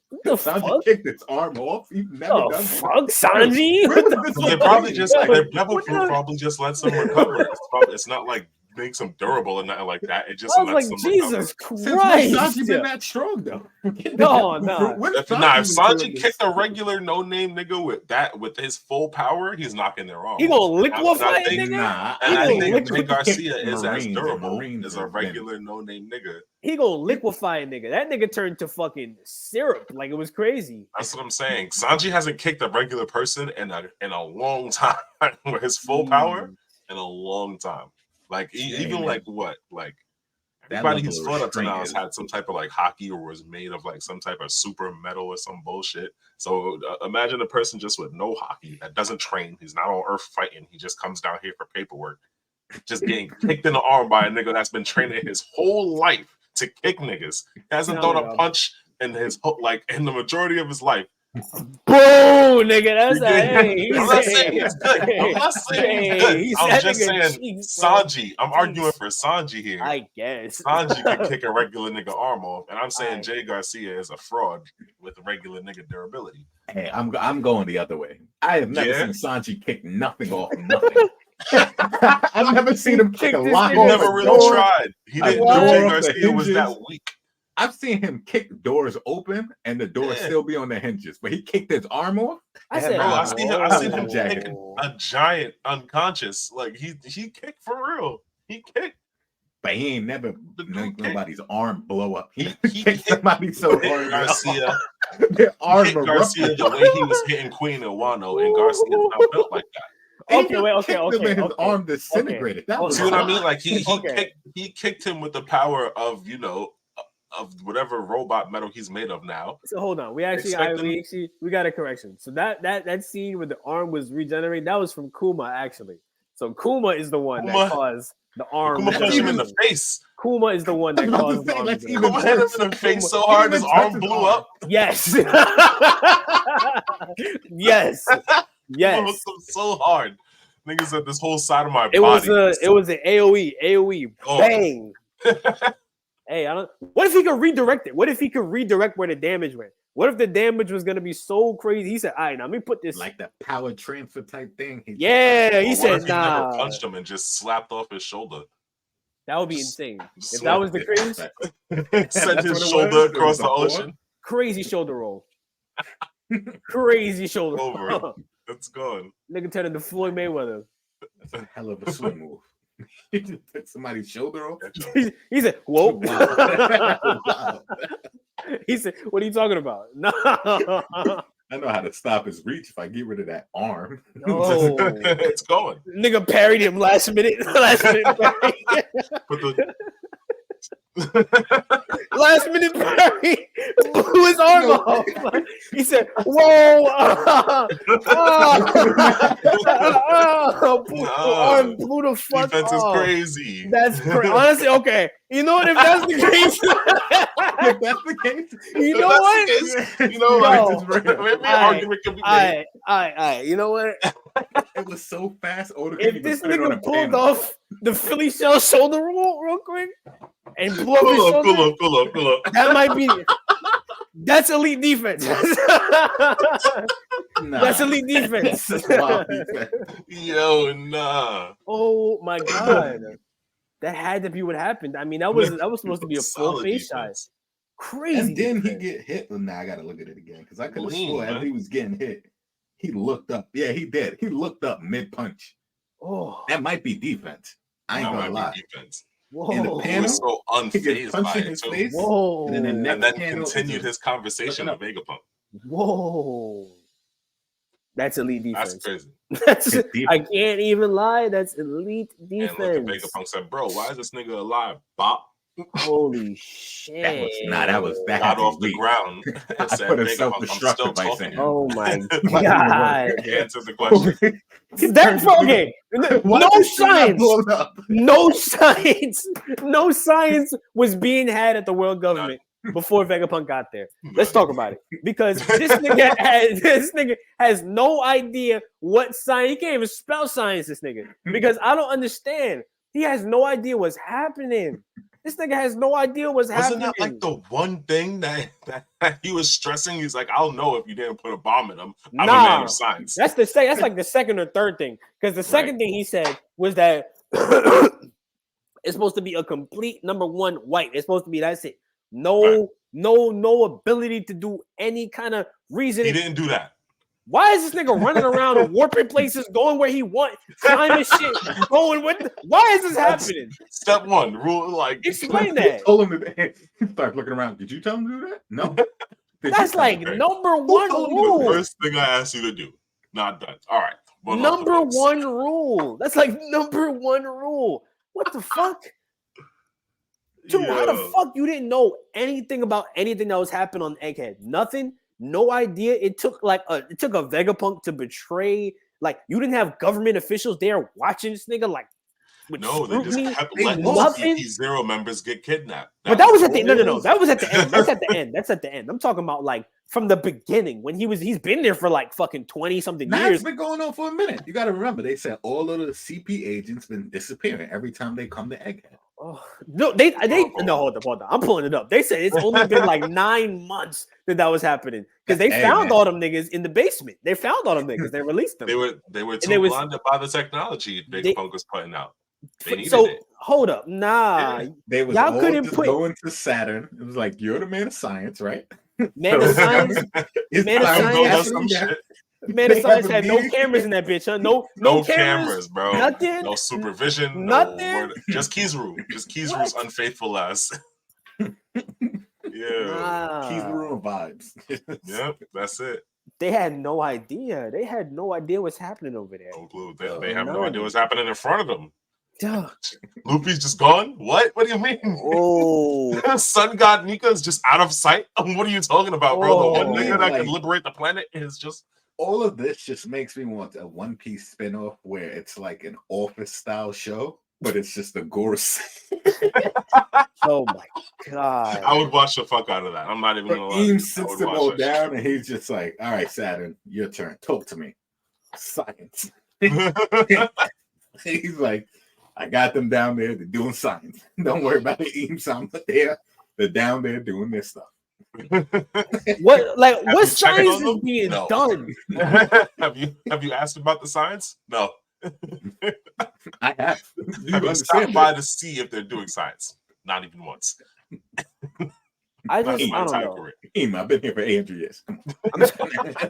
What the Sanji fuck? kicked his arm off. He's never Oh done fuck, Sanji! Where What the was this They fuck? probably just Yo, their devil what fruit the- probably just lets them recover. It's not like makes them durable and nothing like that. It just I was lets like, them Jesus Since when Christ! Sanji been that strong though? No, nah. When recover. Sanji Nah, if been Sanji doing kicked this? a regular no-name nigga with his full power, he's knocking their arm. He gonna off. liquefy I a think- nigga. Nah, And I gonna think liquefy- Jay Garcia is as Marines, durable Marines as a have been- regular no-name nigga. He gonna liquefy a nigga. That nigga turned to fucking syrup. Like it was crazy. That's what I'm saying. Sanji hasn't kicked a regular person in a long time with his full power in a long time. Like Yeah, even man. like what like That everybody level who's of fought up to now restraint has is- had some type of like hockey or was made of like some type of super metal or some bullshit. So imagine a person just with no hockey that doesn't train. He's not on Earth fighting. He just comes down here for paperwork. Just getting kicked in the arm by a nigga that's been training his whole life to kick niggas. He hasn't Tell thrown me, a punch in his like in the majority of his life. Boo, nigga. That's a I'm hey. not saying he's good. I'm not saying he's good. He's I'm that just nigga saying cheeks, bro. Sanji. I'm arguing Jeez. for Sanji here. I guess. Sanji could kick a regular nigga arm off, and I'm saying Aye. Jay Garcia is a fraud with regular nigga durability. Hey, I'm going the other way. I have never Yeah? seen Sanji kick nothing off of nothing. I've never seen him kick a Kicked this lock He nigga off never a really door. tried. He a didn't door know Jay off the Garcia was that hinges. weak. I've seen him kick doors open and the door Yeah. still be on the hinges, but he kicked his arm off. I Yeah, said, bro, I seen him Jack. kick a giant unconscious. Like he kicked for real. He kicked. But he ain't never The dude make kicked. nobody's arm blow up. He, He kicked hit somebody so Hit hard. Garcia, Their arm hit Garcia the way he was hitting Queen and Wano, and Garcia's not built like that. Okay, wait, okay, Kicked him and his okay. arm disintegrated. That was See what I mean? wild. Like he Okay. kicked him with the power of of whatever robot metal he's made of now. So hold on. We actually, we got a correction. So that scene where the arm was regenerated, that was from Kuma actually. So Kuma is the one Kuma- that caused the arm. Kuma punched him in the regeneration. face. Kuma is the one that I was about caused to the say, arm. let's regeneration. Kuma hit him in the face so hard his Even arm touched his blew arm. up. Yes. yes. Kuma Yes. hooked him so hard. Niggas said this whole side of my It was body. an AOE. Oh. Bang. Hey, what if he could redirect it? What if he could redirect where the damage went? What if the damage was gonna be so crazy? He said, all right, now let me put this. Like that power transfer type thing. Yeah, he What said, if he never nah. punched him and just slapped off his shoulder? That would be Just insane. If Swept that was the it. craze, Sent That's what his it shoulder was? It across was the a ball? ocean. crazy shoulder roll. Crazy shoulder roll. Over. It's gone. Nigga turned into Floyd Mayweather. That's a hell of a swing move. He just took somebody's shoulder off. He said, "Whoa." Wow. He said, "What are you talking about?" No, I know how to stop his reach if I get rid of that arm. no. It's going. Nigga parried him last minute. Last minute parry. But the Last minute parry. Blew his arm off. He said, "Whoa!" Arm blew the fuck defense is off. crazy. That's honestly okay. You know what? If that's the case, If that's the case, you If know that's what? the case, you know Yo, what? Maybe an Aight, argument can be made. Alright. You know what? it was so fast. Oda couldn't If even this put it on a nigga pulled panel. off the Philly shell shoulder roll real quick and blew up his shoulder, Cool up. that might be. That's elite defense. Nah, That's elite defense. that's wild defense. Yo, nah. Oh my god, that had to be what happened. I mean, that was supposed to be a full Solid face shot. defense. Crazy. And then he defense. get hit. Well, now I gotta look at it again because I could have Lean, swore as man. he was getting hit, he looked up. Yeah, he did. He looked up mid punch. Oh, That might be defense. I ain't That gonna might lie. be defense. in the whoa, He panel, was so He gets unfazed punched by in it his too. face, whoa, and then the next And then panel is continued a- his conversation Looking with Vegapunk. whoa. That's elite That's defense. crazy. That's His defense. I can't even lie. That's elite And look at defense. Vegapunk said, "Bro, why is this nigga alive?" Bop, Holy shit! That was nah, that was that got had off to the be ground I and said, put a "Vegapunk, I'm self-destruct still device talking in to him. you." Oh my Might god! He answered the question. That's okay. Why No this thing not science. blown up? No science. No science was being had at the world government before Vegapunk got there. Let's talk about it because this nigga has no idea what science. He can't even spell science. This nigga because I don't understand. He has no idea what's happening. This nigga has no idea what's Wasn't happening. that like the one thing that he was stressing? He's like, "I'll know if you didn't put a bomb in him. I'm a man of science." That's that's like the second or third thing. Because the second thing he said was that it's supposed to be a complete number one white. It's supposed to be that's it. No ability to do any kind of He reasoning. didn't do that. Why is this nigga running around and warping places, going where he wants, climbing shit, going with? Why is this happening? Step one, rule like Explain He that. told him to he started looking around. Did you tell him to do that? No. Did you That's tell him like to? number one told him the rule. first thing I asked you to do. Not done. All right. One off the Number books. one rule. That's like number one rule. What the fuck? Dude, how the Yeah. fuck you didn't know anything about anything that was happening on Egghead? Nothing, no idea. It took a Vegapunk to betray. Like you didn't have government officials there watching this nigga like with No, they just scrutiny. kept They letting nothing. CP0 members get kidnapped. But that was at the all it no. was. That was at the end. That's at the end. That's at the end. I'm talking about like from the beginning when he's been there for like fucking 20 something Nah, years. it's been going on for a minute. You got to remember, they said all of the CP agents been disappearing every time they come to Egghead. Oh, no, they no hold up. I'm pulling it up. They said it's only been like 9 months that was happening because they Hey, found man. all them niggas in the basement. They found all them niggas. They released them. They were they too was- blinded by the technology Vegapunk was putting out. They needed So it. hold up, nah, They was Y'all all couldn't just put- going to Saturn. It was like, you're the man of science, right? man of science. It's Man of time Time to go science- ask do some him that. shit. Man of They science have a had no meeting. cameras in that bitch, huh? No No cameras. cameras, bro. Nothing. No supervision. Nothing? No word. Just Kizuru. Just Kizuru's What? unfaithful ass. Yeah. Nah. Keys Ruin vibes. Yep. That's it. They had no idea. They had no idea what's happening over there. No clue. They have no None. idea what's happening in front of them. Duh. Luffy's just gone. What? What do you mean? Oh, Sun God Nika's just out of sight. What are you talking about, bro? The one Oh, nigga that can like- liberate the planet is just All of this just makes me want a One Piece spinoff where it's like an office style show, but it's just a gore scene. oh my god. I would watch the fuck out of that. I'm not even gonna lie. Eames I sits would them watch all that down and he's just like, all right, Saturn, your turn. Talk to me. Science. shit. He's like, I got them down there. They're doing science. Don't worry about it, Eames. I'm there. They're down there doing their stuff. What like Have what you checked science on is them? being No. done? have you asked about the science? No. I have. Do you Have you stopped understand by that? to see if they're doing science? Not even once. I That's just my I don't entire know. career. I've been here for 800 years. Come on. I'm just,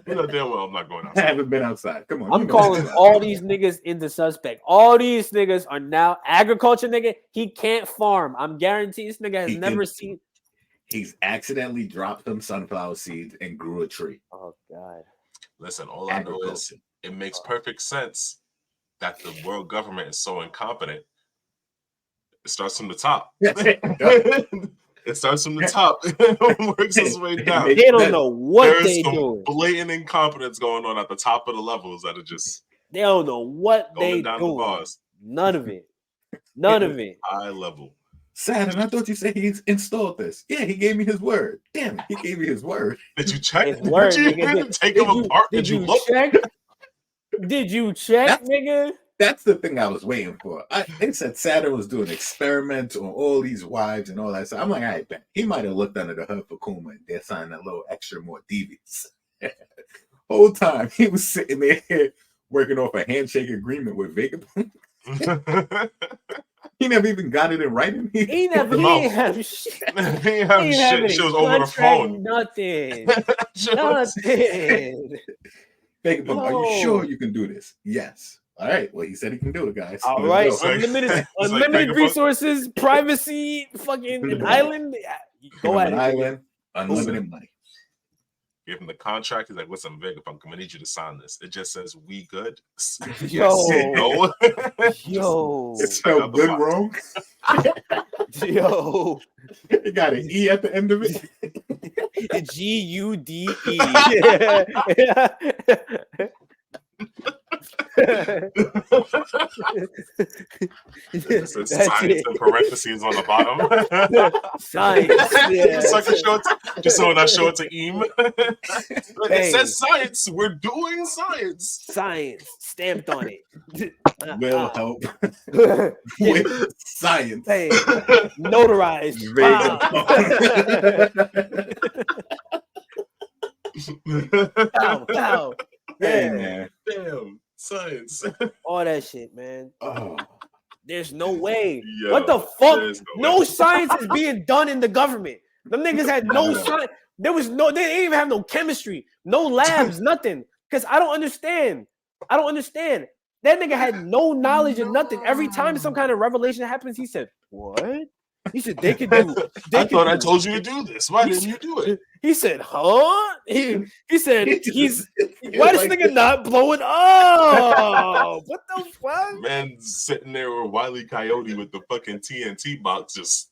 You know damn well I'm not going I outside. haven't been outside. Come on. I'm you know calling this. all these niggas into suspect. All these niggas are now agriculture nigga. He can't farm. I'm guaranteed this nigga has He never can- seen. He's accidentally dropped some sunflower seeds and grew a tree. Oh God. Listen, all I know is Agriculture. it makes perfect sense that the world government is so incompetent. It starts from the top. It starts from the top and works its way down. It They don't that- know what There is they some doing. blatant incompetence going on at the top of the levels that are just They don't know what going they down the doing. bars. None of it. None of it. High level. Saturn, I thought you said he's installed this. Yeah, he gave me his word. Damn it, he gave me his word. Did you check? His word, Did you nigga. take them apart? Did you look? check? Did you check, That's- nigga? That's the thing I was waiting for. They said Saturn was doing experiments on all these wives and all that stuff. I'm like, all right, Ben. He might have looked under the hood for Kuma and they're signing a little extra more devious. Whole time he was sitting there working off a handshake agreement with Vegapunk. He never even got it in writing. He never. He No. ain't have shit. He didn't have He ain't have shit. any She was over the contract, phone. Nothing. She was- Nothing. Vegapunk, are you No. sure you can do this? Yes. All right. Well, he said he can do it, guys. All Let's right. go. It's like- Unlimited, it's like unlimited Vegapunk. resources, privacy, fucking an island. Go Give at him it. an nigga. island, unlimited money. Give him the contract. He's like, listen, Vegapunk, I'm gonna need you to sign this. It just says we good. Yo. No. Yo. It's spelled out the good box. wrong. Yo. It got an E at the end of it. GUDE. It says That's science it. in parentheses on the bottom. Science. Yeah. Just so I can show it just so when I show it to Eam. Hey. It says science. We're doing science. Science stamped on it. Will help Yeah. with science. Hey, notarized. Pow, pow. Hey, Yeah, man. Damn. Science. all that shit, man. Oh, There's no way. Yo, What the fuck? there's No way. science is being done in the government. Them niggas had no No. science. There was no, they didn't even have no chemistry, no labs, nothing. Because I don't understand. I don't understand. That nigga had no knowledge of nothing. Every time some kind of revelation happens, he said, "What?" He said, "They could do." I thought I told you to do this. Why didn't you do it? He said, "Huh?" He said, "He's why this like nigga not blowing up? What the fuck?" Man sitting there with Wile E. Coyote with the fucking TNT box just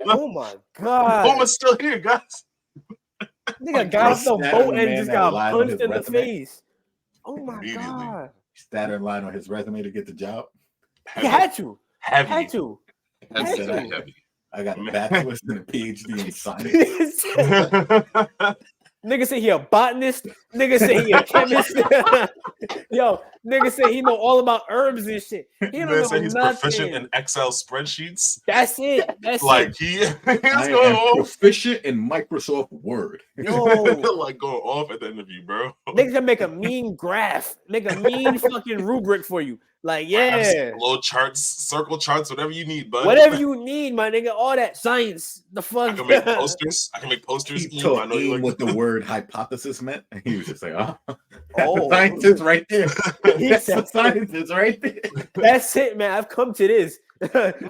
Oh my god! Puma's still here, guys. Nigga got off the Saturn, boat the and man just that got lied on punched his in the resume. face. Oh my Immediately. god! Saturn lied on his resume to get the job. He had to. heavy. Had to. Heavy. had to. Heavy. I got a bachelor's and a PhD in science. Nigga say he a botanist. Nigga say he a chemist. Yo, nigga say he know all about herbs and shit. He don't Man know said he's nothing. proficient in Excel spreadsheets. That's it. That's Like it. he's I going am off. proficient in Microsoft Word. Yo, Like going off at the interview, bro. nigga can make a mean graph, make a mean fucking rubric for you. Like, yeah, Little charts, circle charts, whatever you need, bud. whatever you need, my nigga. All that science, the I fuck. can make posters. I can make posters. He Eam, I taught know you Ian like what the word hypothesis meant. And he was just like, oh, that's Oh. the scientist right there. He That's the said- scientist right there. That's it, man. I've come to this.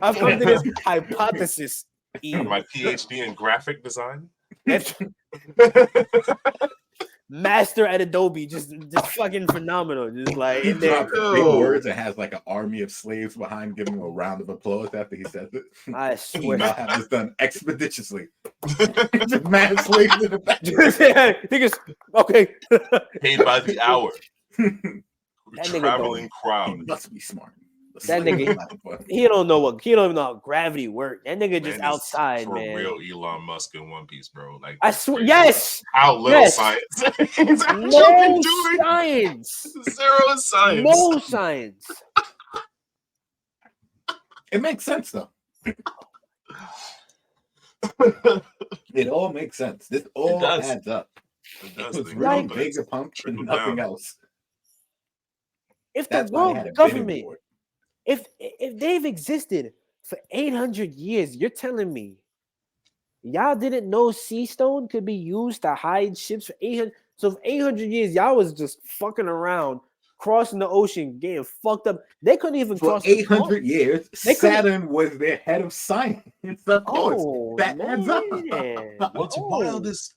I've come to this hypothesis. my PhD in graphic design. Master at Adobe, just fucking phenomenal. Just like He in there. drops big Yo. words and has like an army of slaves behind giving him a round of applause after he says it. I I'll swear. have this done expeditiously. Just mad slaves in the back. Niggas, okay. Paid by the hour. That nigga Traveling He crowd. must be smart. That nigga- He don't know what he don't even know how gravity work. That nigga just Man, is outside, for man. real Elon Musk in One Piece, bro. Like I that's swear, crazy. yes, How little Yes. science. He's actually no doing science, zero science. no science. It makes sense though. It all makes sense. This all does. adds up. It It does was think really about it. Vegapunk and Trickle nothing down. else. If the That's why they world had a bidding government, war. if they've existed for 800 years, you're telling me Y'all didn't know sea stone could be used to hide ships for 800. So for 800 years, y'all was just fucking around, crossing the ocean, getting fucked up. They couldn't even For cross 800 years, They couldn't- Saturn was their head of science. Of course, Oh, that adds up. man. What's Oh. wild is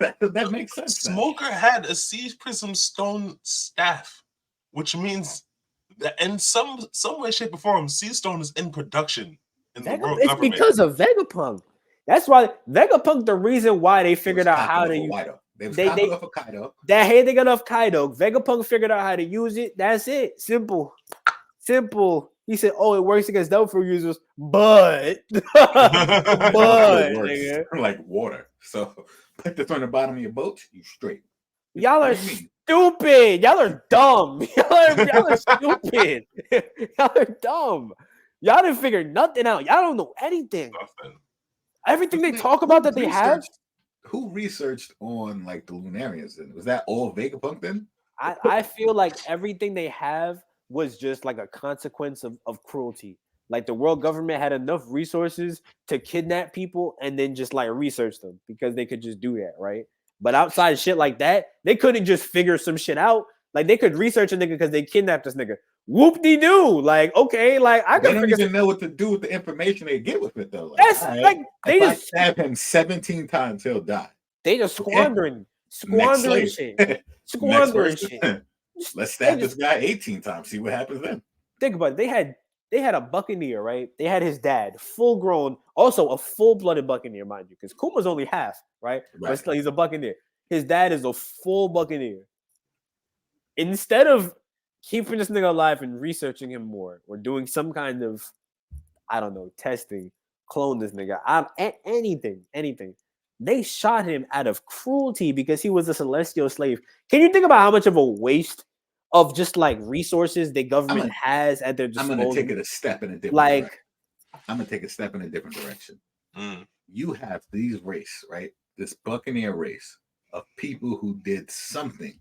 that makes sense. now. Smoker had a sea prism stone staff, which means that in some way, shape, or form, sea stone is in production in the world It's government. because of Vegapunk. That's why Vegapunk, the reason why they It was figured out how to copied use off of Kaido. They was they- copied off of Kaido. that. Hey, they got off Kaido. Vegapunk figured out how to use it. That's it. Simple. He said, "Oh, it works against Delphi users, but It works nigga, like water. So put this on the bottom of your boat, you straight. y'all are What do you mean? stupid. Y'all are dumb. Y'all are stupid. Y'all are dumb. Y'all didn't figure nothing out. Y'all don't know anything. Nothing. Everything they talk about that they have, Who researched on like the Lunarians then? Was that all Vegapunk then? I feel like everything they have was just like a consequence of cruelty. Like the world government had enough resources to kidnap people and then just like research them because they could just do that, right? But outside shit like that, they couldn't just figure some shit out. Like they could research a nigga because they kidnapped this nigga. Whoop-de-doo. Like, okay, like I They could don't figure even know what to do with the information they get with it though. Like, that's all right, like they if I just stab him 17 times, he'll die. squandering Next shit. slave. Next Squandering person. shit. Let's stab They this guy 18 times. See what happens then. Think about it. They had a buccaneer, right? They had his dad, full grown, also a full blooded buccaneer, mind you, because Kuma's only half, right? But Right. still, he's a buccaneer. His dad is a full buccaneer. Instead of keeping this nigga alive and researching him more, or doing some kind of, I don't know, testing, clone this nigga, anything, they shot him out of cruelty because he was a celestial slave. Can you think about how much of a waste of just like resources the government has at their I'm disposal? gonna take it a step in a different Like, direction. I'm gonna take a step in a different direction. Mm. You have these race, right? This buccaneer race of people who did something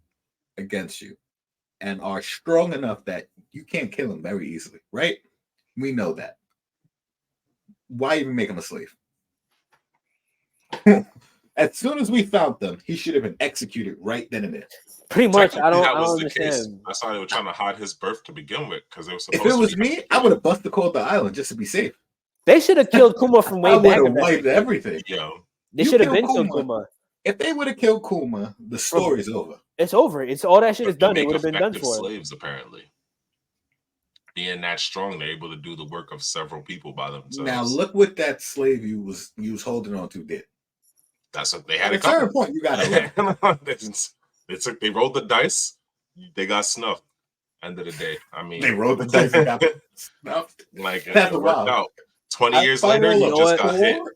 against you and are strong enough that you can't kill them very easily, right? We know that. Why even make him a slave? As soon as we found them, he should have been executed right then and there. pretty much, I Technically, don't, that I was don't the case. understand. That's why they were trying to hide his birth to begin with, because it was If supposed it was to be me, I would have busted Cold the Island just to be safe. They should have killed Kuma from I way would back. have if that- wiped everything. Yo, They You should have kill been killed Kuma. Kuma. If they would have killed Kuma, the story's over. It's over. It's all that shit is but done. they It make would have been done effective for it. slaves, apparently. Being that strong, they're able to do the work of several people by themselves. Now look what that slave you was holding on to did. That's what they At had. a certain point, you gotta learn. They rolled the dice. They got snuffed. End of the day, I mean, They rolled the dice and got snuffed. like it That's worked wild. out. 20 years If I later, roll you a just got hit. four-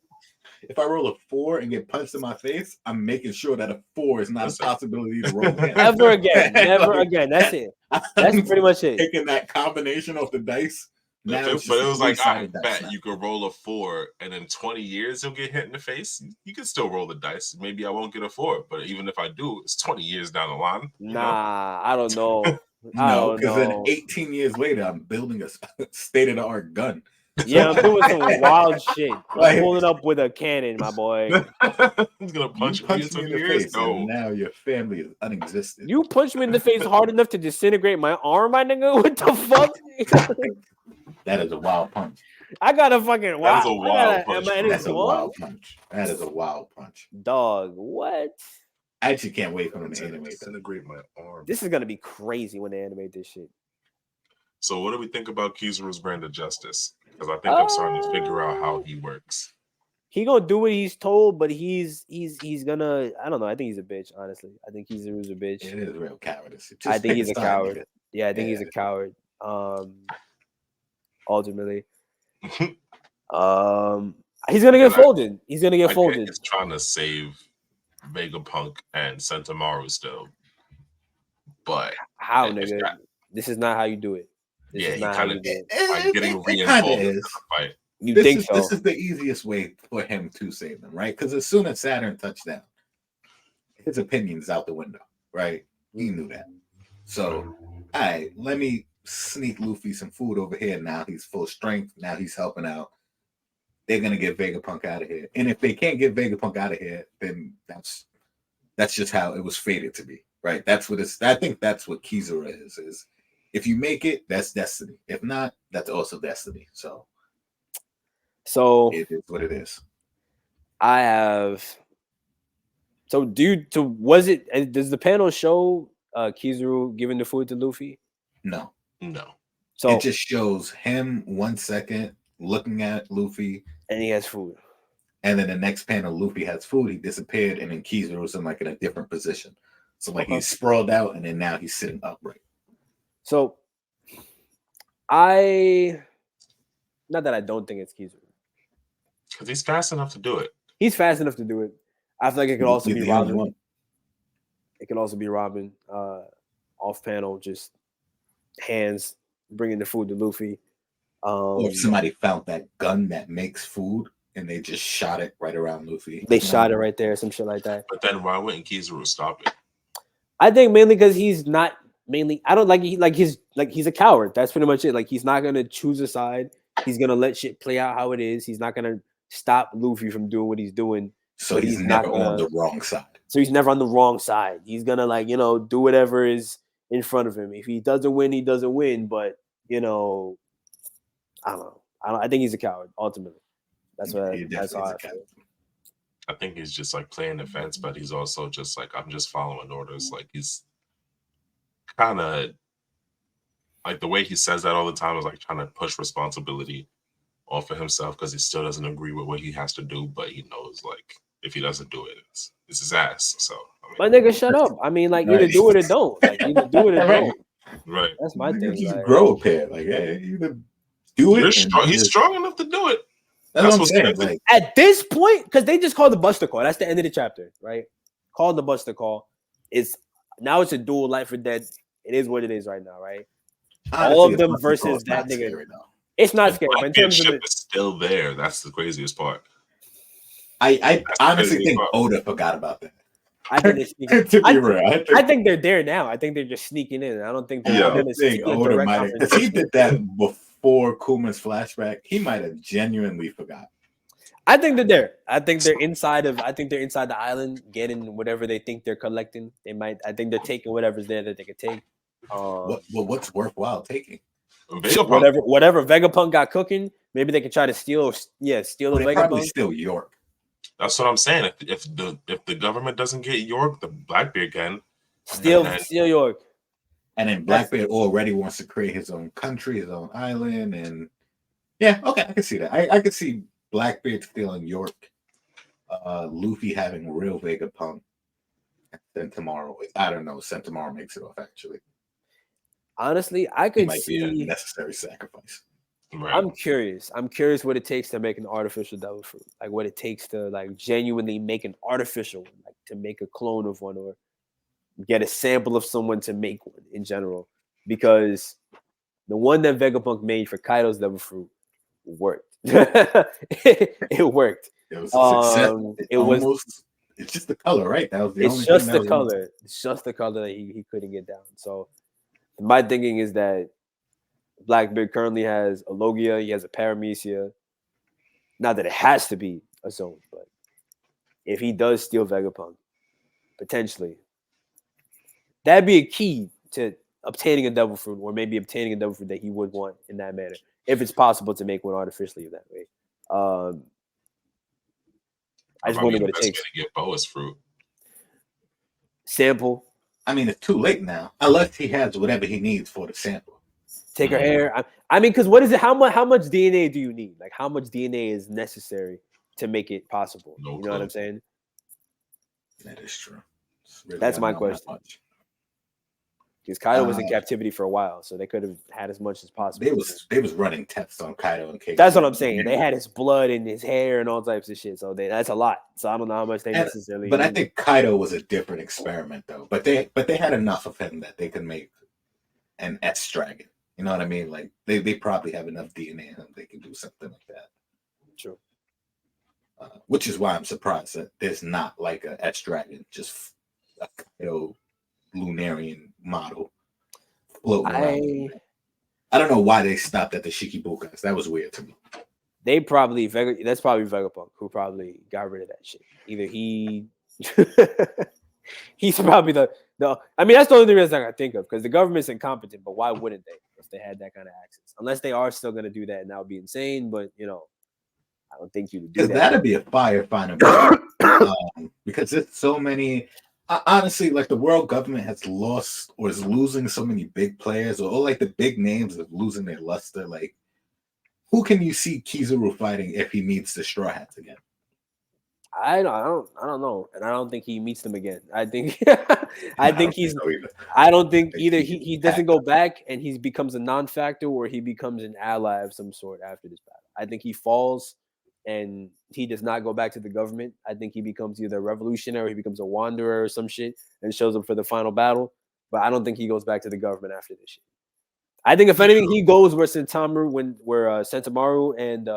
If I roll a 4 and get punched in my face, I'm making sure that a 4 is not a Listen. possibility to roll again. Ever again. Never Like, again. That's it. That's pretty much it. Taking that combination off the dice. Now But it's it just a was like, I three-sided dice bet now. you could roll a 4, and in 20 years you'll get hit in the face. You can still roll the dice. Maybe I won't get a 4, but even if I do, it's 20 years down the line. You know? Nah, I don't know. I No, don't because then know. 18 years later, I'm building a state-of-the-art gun. Yeah, I'm doing some wild shit. I'm Like- pulling up with a cannon, my boy. He's gonna punch You me in punch me 20 in the years. face, No. and now your family is unexistent. You punched me in the face hard enough to disintegrate my arm, my nigga. What the fuck? That is a wild punch. I got a fucking That is wild. a wild punch, am I in bro. his That's a glove? wild punch. That is a wild punch. Dog, what? I actually can't wait for them to To animate that. disintegrate my arm. This is gonna be crazy when they animate this shit. So, what do we think about Kizaru's brand of justice? Because I think I'm starting to figure out how he works. He gonna do what he's told, but he's gonna. I don't know. I think he's a bitch. Honestly, I think he's a bitch. It is real cowardice. Just I think pick he's a side, coward. nigga. Yeah, I think he's a Yeah. coward. Ultimately, he's gonna get folded. He's gonna I get get folded. he's trying to save Vegapunk and Sentamaru still, but How, if nigga? that- This is not how you do it. This yeah, is he not how kind you of do it. like getting It kinda reinvolved in is. the fight. You This think is, so? This is the easiest way for him to save them, right? Because as soon as Saturn touched down, his opinion's out the window, right? He knew that. So, all right, let me sneak Luffy some food over here. Now he's full strength. Now he's helping out. they're gonna get Vegapunk out of here. And if they can't get Vegapunk out of here, then that's just how it was fated to be, right? That's what it's. I think that's what Kizura is. Is if you make it, that's destiny. If not, that's also destiny. So it is what it is. I have. So was it? Does the panel show Kizaru giving the food to Luffy? No. So it just shows him 1 second looking at Luffy, and he has food. And then the next panel, Luffy has food. He disappeared, and then Kizaru's in in a different position. So he's sprawled out, and then now he's sitting upright. So not that I don't think it's Kizaru, because he's fast enough to do it. He's fast enough to do it. I feel like it could also be Robin. One. It could also be Robin off panel, just hands bringing the food to Luffy. Or if somebody found that gun that makes food and they just shot it right around Luffy. They shot it right there, some shit like that. But then why wouldn't Kizaru stop it? I think mainly because he's not mainly. I don't he's a coward. That's pretty much it. Like he's not gonna choose a side. He's gonna let shit play out how it is. He's not gonna stop Luffy from doing what he's doing. So he's never on the wrong side. So he's never on the wrong side. He's gonna do whatever is in front of him. If he doesn't win, he doesn't win. But I don't know. I think he's a coward ultimately. That's how I feel. I think he's just like playing defense, but he's also just like, I'm just following orders. Like he's kind of like the way he says that all the time is like trying to push responsibility off of himself because he still doesn't agree with what he has to do, but he knows like if he doesn't do it, it's his ass. So my nigga, shut up. I mean, like either do it or don't. Like either do it or don't. Right. That's my thing. Just grow a pair. Like hey, either do it. He's strong enough to do it. That's what I'm saying. Like, at this point, because they just called the Buster Call. That's the end of the chapter, right? Called the Buster Call. It's a duel, life or death. It is what it is right now, right? All of them versus that nigga. It's not scary. But in terms of it's still there. That's the craziest part. I honestly think Oda forgot about that. I think they're sneaking. To be real, I think they're there now. I think they're just sneaking in. I don't think they're going to see Oda might have, because he did that before Kuma's flashback. He might have genuinely forgot. I think they're there. I think they're inside the island, getting whatever they think they're collecting. I think they're taking whatever's there that they could take. What's worthwhile taking? Whatever Vegapunk got cooking, maybe they can try to steal the Vegapunk. Probably steal York. That's what I'm saying. If the government doesn't get York, the Blackbeard can steal York. And then Blackbeard already wants to create his own country, his own island, and yeah, okay, I can see that. I can see Blackbeard stealing York, Luffy having real Vegapunk, and Sentomaru. I don't know. Sentomaru makes it off actually. Honestly, I could might see be a necessary sacrifice. Right. I'm curious what it takes to make an artificial devil fruit. Like what it takes to like genuinely make an artificial one, like to make a clone of one or get a sample of someone to make one in general. Because the one that Vegapunk made for Kaido's devil fruit worked. It worked. It was a success. It's just the color, right? That was the only thing. It's just the color that he couldn't get down. So my thinking is that Blackbeard currently has a Logia, he has a Paramecia. Not that it has to be a zone, but if he does steal Vegapunk, potentially, that'd be a key to obtaining a devil fruit, or maybe obtaining a devil fruit that he would want in that manner, if it's possible to make one artificially that way. I just wonder what it takes. To get Boa's fruit. Sample. I mean, it's too late now, unless he has whatever he needs for the sample. Take her hair. I mean, because what is it? How much DNA do you need? Like, how much DNA is necessary to make it possible? You know what I'm saying? That is true. Really That's my question. Because Kaido was in captivity for a while, so they could have had as much as possible. They was running tests on Kaido and Kaido. That's what I'm saying. They had his blood and his hair and all types of shit. So that's a lot. So I don't know how much they necessarily. But I think Kaido was a different experiment, though. But they had enough of him that they could make an S dragon. You know what I mean? Like they probably have enough DNA in them. They can do something like that. True. Which is why I'm surprised that there's not like a S dragon, just a Kaido Lunarian model floating around. I don't know why they stopped at the Shikibukas. That was weird to me. that's probably Vegapunk who probably got rid of that shit. Either he he's probably the I mean, that's the only reason I can think of, because the government's incompetent, but why wouldn't they if they had that kind of access? Unless they are still gonna do that, and that would be insane, but I don't think you would do Because that. that'd be a fire final because there's so many. Honestly, like the world government has lost or is losing so many big players, or like the big names are losing their luster. Like, who can you see Kizaru fighting if he meets the Straw Hats again? I don't know, and I don't think he meets them again. I think I think either he doesn't go back and he becomes a non-factor, or he becomes an ally of some sort after this battle. I think he falls and he does not go back to the government. I think he becomes either a revolutionary, or he becomes a wanderer or some shit and shows up for the final battle. But I don't think he goes back to the government after this shit. I think if anything, he goes where Sentamaru and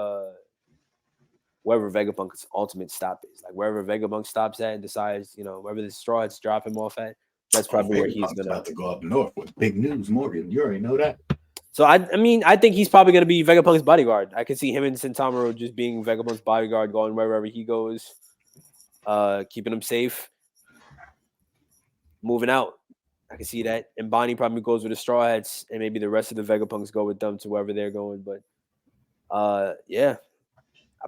wherever Vegapunk's ultimate stop is, like wherever Vegapunk stops at and decides, wherever the Straw Hats drop him off at, that's probably where he's gonna about to go up north with big news, Morgan. You already know that. So I think he's probably gonna be Vegapunk's bodyguard. I can see him and Sentamaru just being Vegapunk's bodyguard, going wherever he goes, keeping him safe, moving out. I can see that. And Bonnie probably goes with the Straw Hats, and maybe the rest of the Vegapunks go with them to wherever they're going. But yeah.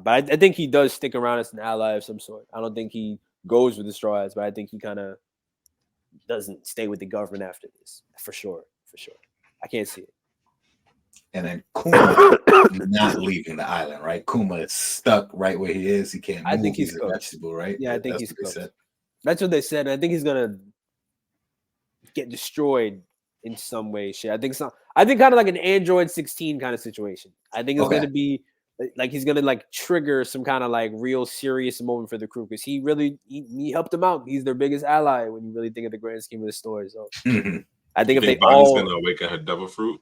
But I think he does stick around as an ally of some sort. I don't think he goes with the Straw Hats, but I think he kind of doesn't stay with the government after this. For sure. I can't see it. And then Kuma not leaving the island, right? Kuma is stuck right where he is. He can't move. I think he's a vegetable, right? Yeah, I think he's cooked. That's what they said. And I think he's gonna get destroyed in some way. Shit. I think kind of like an Android 16 kind of situation. I think it's gonna be like he's gonna like trigger some kind of like real serious moment for the crew, because he helped them out. He's their biggest ally when you really think of the grand scheme of the story. So I think if Bonnie's gonna awaken her devil fruit.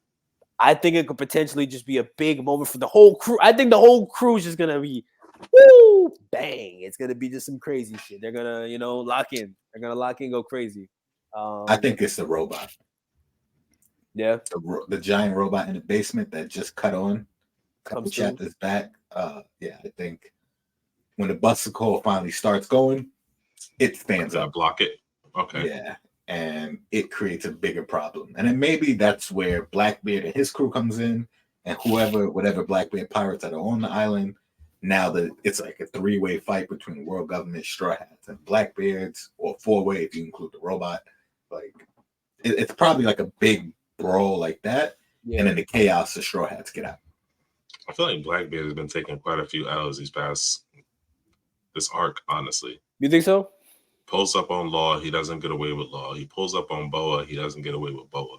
I think it could potentially just be a big moment for the whole crew. I think the whole crew is just gonna be woo bang. It's gonna be just some crazy shit. They're gonna lock in. They're gonna lock in, go crazy. I think it's the robot. Yeah, the giant robot in the basement that just cut on. Couple chapters back. Yeah, I think when the Busticle finally starts going, it stands up. Block it. Okay. Yeah, and it creates a bigger problem. And then maybe that's where Blackbeard and his crew comes in, and whatever Blackbeard pirates that are on the island. Now that it's like a 3-way fight between world government, Straw Hats, and Blackbeards, or 4-way if you include the robot. Like it's probably like a big brawl like that. Yeah. And then the chaos, the Straw Hats get out. I feel like Blackbeard has been taking quite a few L's this arc, honestly. You think so? Pulls up on Law, he doesn't get away with Law. He pulls up on Boa, he doesn't get away with Boa.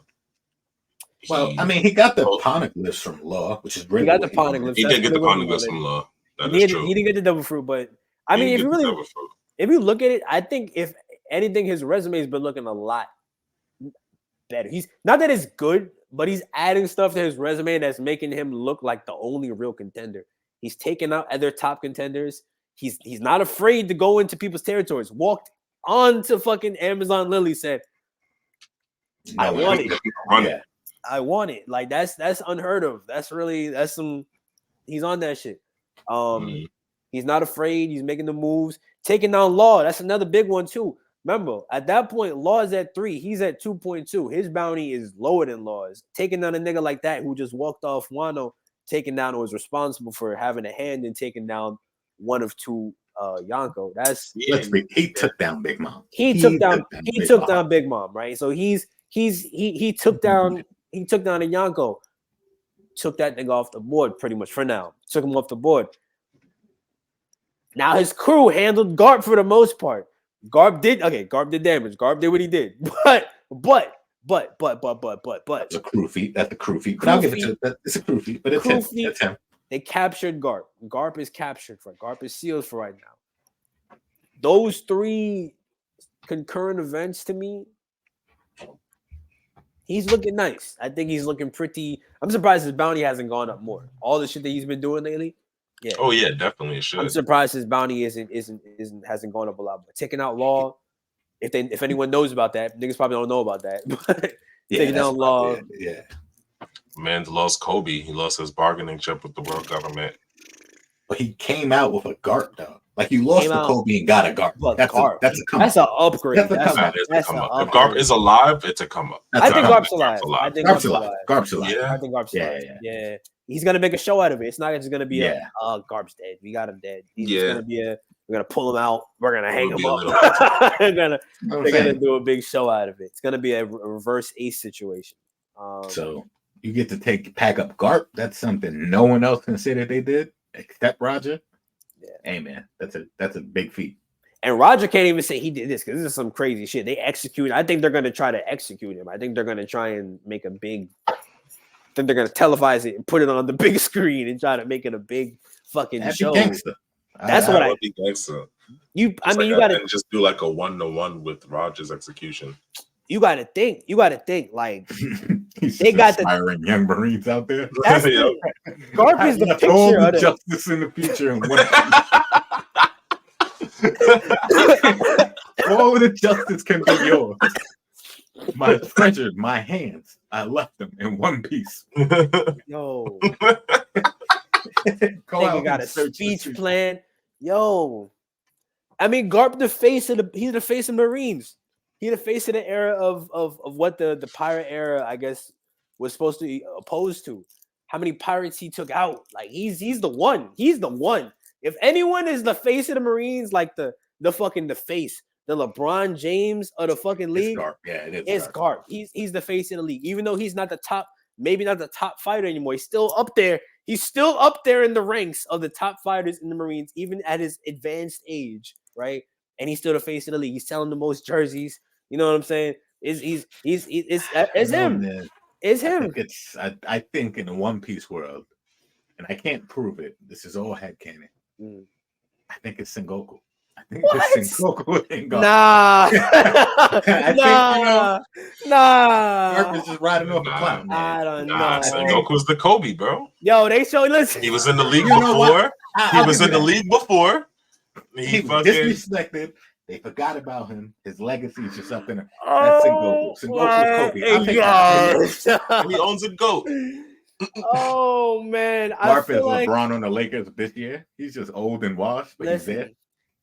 Well, I mean, he got the poneglyphs from Law, which is really. He got the poneglyphs. He did get the poneglyphs from Law. He didn't get the devil fruit, but I mean, if you look at it, I think if anything, his resume has been looking a lot better. He's not that it's good, but he's adding stuff to his resume that's making him look like the only real contender. He's taking out other top contenders. He's not afraid to go into people's territories. Walked on to fucking Amazon Lily, said, "I want it. Yeah. I want it." Like that's unheard of. That's some. He's on that shit. He's not afraid. He's making the moves, taking down Law. That's another big one too. Remember, at that point, Law is at 3. He's at 2.2. His bounty is lower than Law's. Taking down a nigga like that who just walked off Wano, taking down, or was responsible for having a hand in taking down one of 2 Yonko. He took down Big Mom. He took down Big Mom, right? So he took down a Yonko. Took that nigga off the board pretty much for now. Took him off the board. Now his crew handled Garp for the most part. Garp did damage. Garp did what he did. But That's a crew feat. That's the crew feat. But I'll give it to that. It's a crew feat, but it's him. They captured Garp. Garp is captured for Garp is sealed for right now. Those 3 concurrent events to me, he's looking nice. I think he's looking pretty. I'm surprised his bounty hasn't gone up more. All the shit that he's been doing lately. Yeah. Oh yeah, definitely it should. I'm surprised his bounty hasn't gone up a lot. But taking out Law, if anyone knows about that, niggas probably don't know about that. But taking out Law, yeah. Man's lost Kobe. He lost his bargaining chip with the world government. but he came out with a Garp though. Like you lost Came to out Kobe and got a Garp. with That's Garp. that's a come That's an upgrade. That's a come That is a That's come an up. If upgrade. Garp is alive, it's a come up. I think Garp. Garp's alive. I think Garp's alive. Garp's alive. Yeah. I think Garp's Yeah, alive. yeah. Yeah. He's gonna make a show out of it. It's not just gonna be Yeah. Garp's dead. We got him dead. He's Yeah. just gonna be we're gonna pull him out. We're gonna hang It'll him be a up. they're gonna You know what I'm they're gonna saying? do a big show out of it. It's gonna be a reverse Ace situation. So you get to pack up Garp. That's something no one else considered they did except Roger. Yeah. Hey man, that's a big feat. And Roger can't even say he did this because this is some crazy shit. They execute. I think they're gonna try to execute him. I think they're gonna try and make a big. I think they're gonna televise it and put it on the big screen and try to make it a big fucking Happy show. gangster. That's I- what That I- would be gangster. You gotta and just do like a 1-to-1 with Rogers' execution. you gotta think. You gotta think like He's They got the- inspiring young Marines out there. that's Yeah. Garp is the Left all picture the of the justice in the future and one. All of the justice can be yours. My treasure, my hands, I left them in one piece. yo. Go Nigga out got and a search the speech streets. plan. Yo. I mean, Garp he's the face of Marines. He's the face of the era of what the pirate era, I guess, was supposed to be opposed to. How many pirates he took out. Like he's the one. He's the one. If anyone is the face of the Marines, like the face, the LeBron James of the fucking It's league, Garp. Yeah, it is. it's Garp. Garp. He's the face of the league. Even though he's not the top, maybe not the top fighter anymore. He's still up there. He's still up there in the ranks of the top fighters in the Marines, even at his advanced age, right? And he's still the face of the league. He's selling the most jerseys. You know what I'm saying? It's him. Man, It's I him. think I think in the One Piece world, and I can't prove it. This is all headcanon. Mm. I think it's Sengoku. I think What? it's Sengoku and Garp. Nah. think, nah. Garp is just riding off a cloud. I Man. don't know. Nah, Sengoku's the Kobe, bro. Yo, they show. Listen, He was in the league You know what? before. He I'll was give in you the that. league before. He was fucking disrespected. They forgot about him. His legacy is just up in there. That's Sengoku. Sengoku's Kobe. I'll take that. and he owns a goat. Oh man, I Garp is feel like LeBron on the Lakers this year. He's just old and washed, but he's there. listen,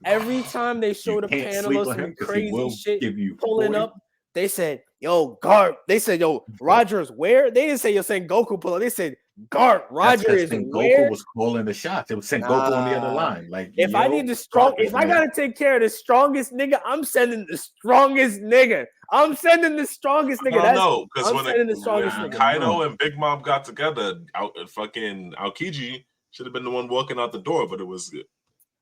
every time they show You the can't panel sleep of on him some 'cause he crazy will shit give you pulling 40. up, they said, "Yo, Garp." They said, "Yo, Rogers, where?" They didn't say you're saying Goku pull up. They said, "Garp, That's Roger 'cause is Sengoku where." was calling the shots. It was Sengoku on the other Nah. line. Like If I yo, need the strong, Garp is if I man. gotta take care of the strongest nigga, I'm sending the strongest nigga. I'm sending the strongest I nigga. don't That's know because I'm sending the when strongest nigga. Kaido and Big Mom got together, fucking Aokiji should have been the one walking out the door, but it was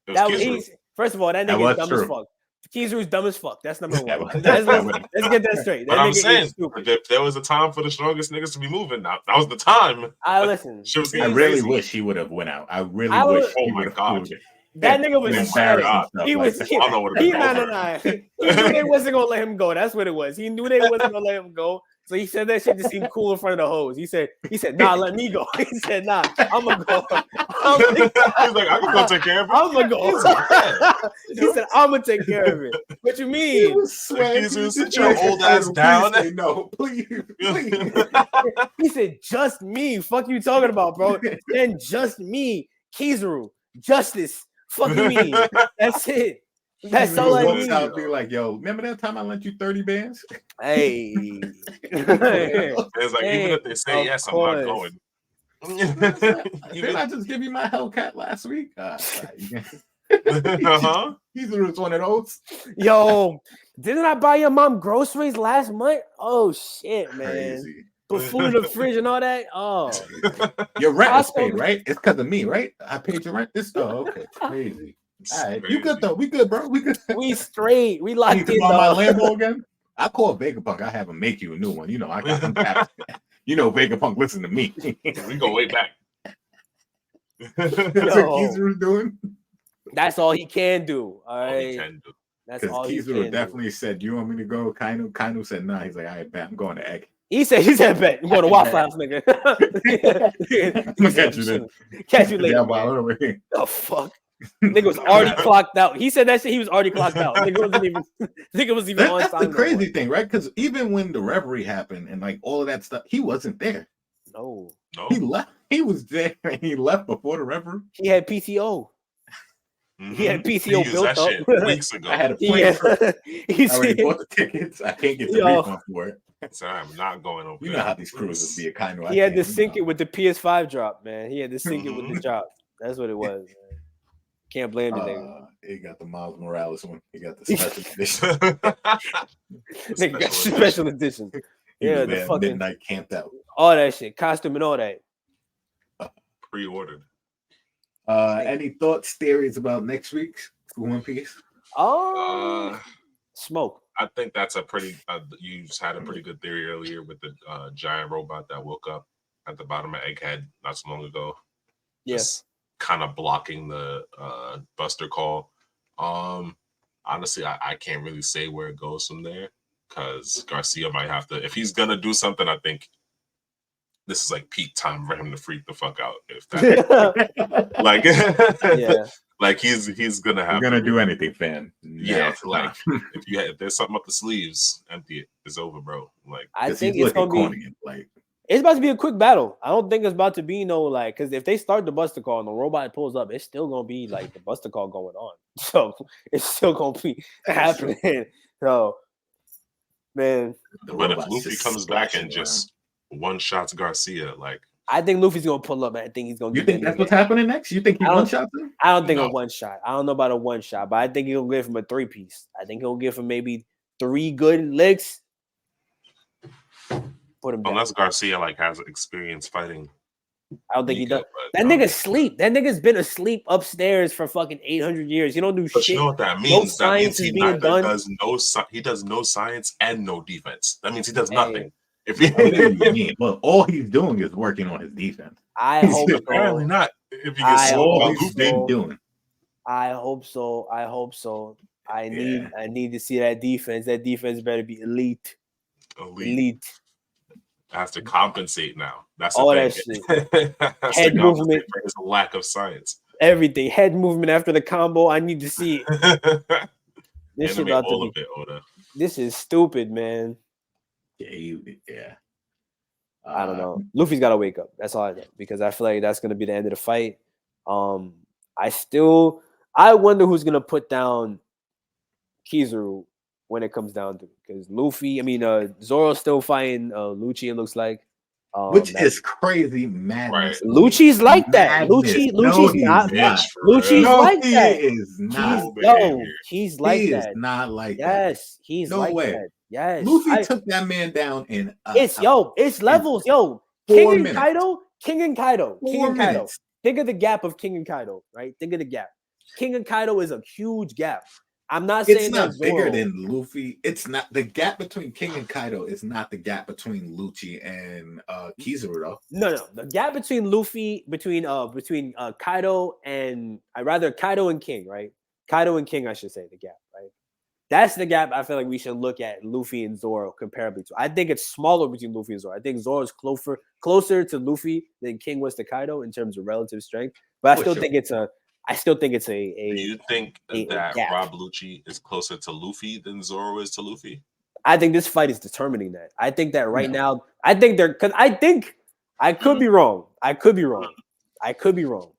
that was Kizaru. easy. First of all, that That nigga was is dumb true. as fuck. Kizuru's dumb as fuck. That's number That one. was- Let's, that let's get that straight. That But I'm nigga saying, is stupid. if there was a time for the strongest niggas to be moving, that was the time. I listen. Shit was I getting really crazy. wish he would have went out. I really I would- wish Oh he my would have God. proved it. That nigga was Embarrassed sweating. and stuff He like was. that. He, I don't know what it he, is. nah, nah, nah. He knew they wasn't gonna let him go. That's what it was. He knew they wasn't gonna let him go. So he said that shit to seem cool in front of the hoes. He said, nah, let me go. He said, nah, I'm gonna go. He's like, I can go take care of it. I'm gonna go. He said, I'm gonna take care of it. What you He mean? was sweating. Jesus, He sit your said, old ass "Please down." say no, please, please. He said, just me. Fuck you talking about, bro. Then just me. Kizaru. Justice. Fucking me. That's it. That's all I Walks need. out, be like, yo, remember that time I lent you 30 bands? Hey. It's like, even if they say Of yes, course. I'm not going. Didn't I just give you my Hellcat last week? Uh-huh. He's one of those. Yo, didn't I buy your mom groceries last month? Oh shit, man. Crazy. Put food in the fridge and all that. Oh, Your rent was Costco- paid, right? It's because of me, right? I paid your rent. Okay, crazy. All right, you good Crazy. though? We good, bro. We good. we straight. We I locked need to in. buy my dog. Lambo again. I call Vegapunk. I have him make you a new one. You know, I got him. You know, Vegapunk listen to me. We go way back. That's what Yo. Kizaru's doing. That's all he can do. All All he right. can do. That's Because all he Kizaru can definitely said, "You want me to go?" Kainu said, "Nah." He's like, "All right, bet I'm going to Egg." do. He said, bet. I'm going to Waffle House, nigga. I'm gonna catch you then. Catch you later. Yeah, man. well, The fuck? Nigga was already clocked out. He said that shit. He was already clocked out. Nigga was even on that's time. the crazy thing, right? Because even when the reverie happened and like all of that stuff, he wasn't there. No. No. He left. He was there and he left before the referee. He had PTO. He had Mhm. PTO used built that up. shit weeks ago. I had a plane trip. I He's already bought the tickets. I can't get the Yo. refund for it. So I'm not going over You there. know how these cruises be a kind of. he had to sync it with the PS5 drop, man. He had to sync it with the Mhm. drop. That's what it was, man. Can't blame the nigga. He got the Miles Morales one. He got the special edition. Nigga got special edition. He Yeah, was the there fucking midnight camped out. all that shit, costume and all that. Pre-ordered. Any thoughts, theories about next week's One Piece? Oh, smoke. I think that's a pretty. You just had a pretty good theory earlier with the giant robot that woke up at the bottom of Egghead not so long ago. Yes, Kind of blocking the Buster call. Honestly, I can't really say where it goes from there because Garcia might have to. If he's gonna do something, I think this is like peak time for him to freak the fuck out. If that, like, yeah. like he's gonna have. We're gonna to do anything, fam. Yeah, like if there's something up the sleeves, empty it. It's over, bro. Like I think it's gonna be. corny, like It's about to be a quick battle. I don't think it's about to be no like because if they start the Buster call and the robot pulls up, it's still gonna be like the Buster call going on. So it's still gonna be happening. So man, but if Luffy comes back and just one shots Garcia, like I think Luffy's gonna pull up. And I think he's gonna. you think that's what's happening next? You think he one shot him? I don't think No. a one shot. I don't know about a one shot, but I think he'll give him a 3-piece. I think he'll give him maybe 3 good licks. Put him down. unless Garcia like has experience fighting. I don't think he Nika, does. but, That nigga's sleep. That nigga's been asleep upstairs for fucking 800 years. He don't do But shit. you know what that means? That science means he is being neither done. does no he does no science and no defense. That means he does Hey. nothing. If Well, all he's doing is working on his defense. I hope so. apparently not. If you I get hope sold by All he's Luffy, been doing. I hope so. I hope so. I Yeah. need to see that defense. That defense better be elite. Elite has to compensate now. That's All the that thing. shit. Has Head to compensate movement. for his lack of science. Everything. Head movement after the combo. I need to see it. This shit Animate about all to of be. it, Oda. This is stupid, man. Yeah. I don't know. Luffy's got to wake up. That's all I know because I feel like that's going to be the end of the fight. I wonder who's going to put down Kizaru when it comes down to it because Zoro's still fighting Lucci. It looks like, Which is crazy madness. Right. Lucci's like that. Madness. Lucci's No, he's not. not. Lucci's No, like he that. is not. He's like He that. is not like that. Yes, he's No like way. that. Yes, Luffy took that man down in it's levels, yo. 4 King and minutes. Kaido, King and Kaido. 4 minutes. Think of the gap of King and Kaido, right? Think of the gap. King and Kaido is a huge gap. I'm not saying It's not that bigger Zoro, than Luffy. It's not the gap between King and Kaido is not the gap between Lucci and Kizaru though. No. The gap between Kaido and Kaido and King, right? Kaido and King, I should say the gap, right? That's the gap I feel like we should look at Luffy and Zoro comparably to. I think it's smaller between Luffy and Zoro. I think Zoro is closer to Luffy than King was to Kaido in terms of relative strength. But I still think it's a. Do you think that gap. Rob Lucci is closer to Luffy than Zoro is to Luffy? I think this fight is determining that. I think that right now, I think I could be wrong. I could be wrong.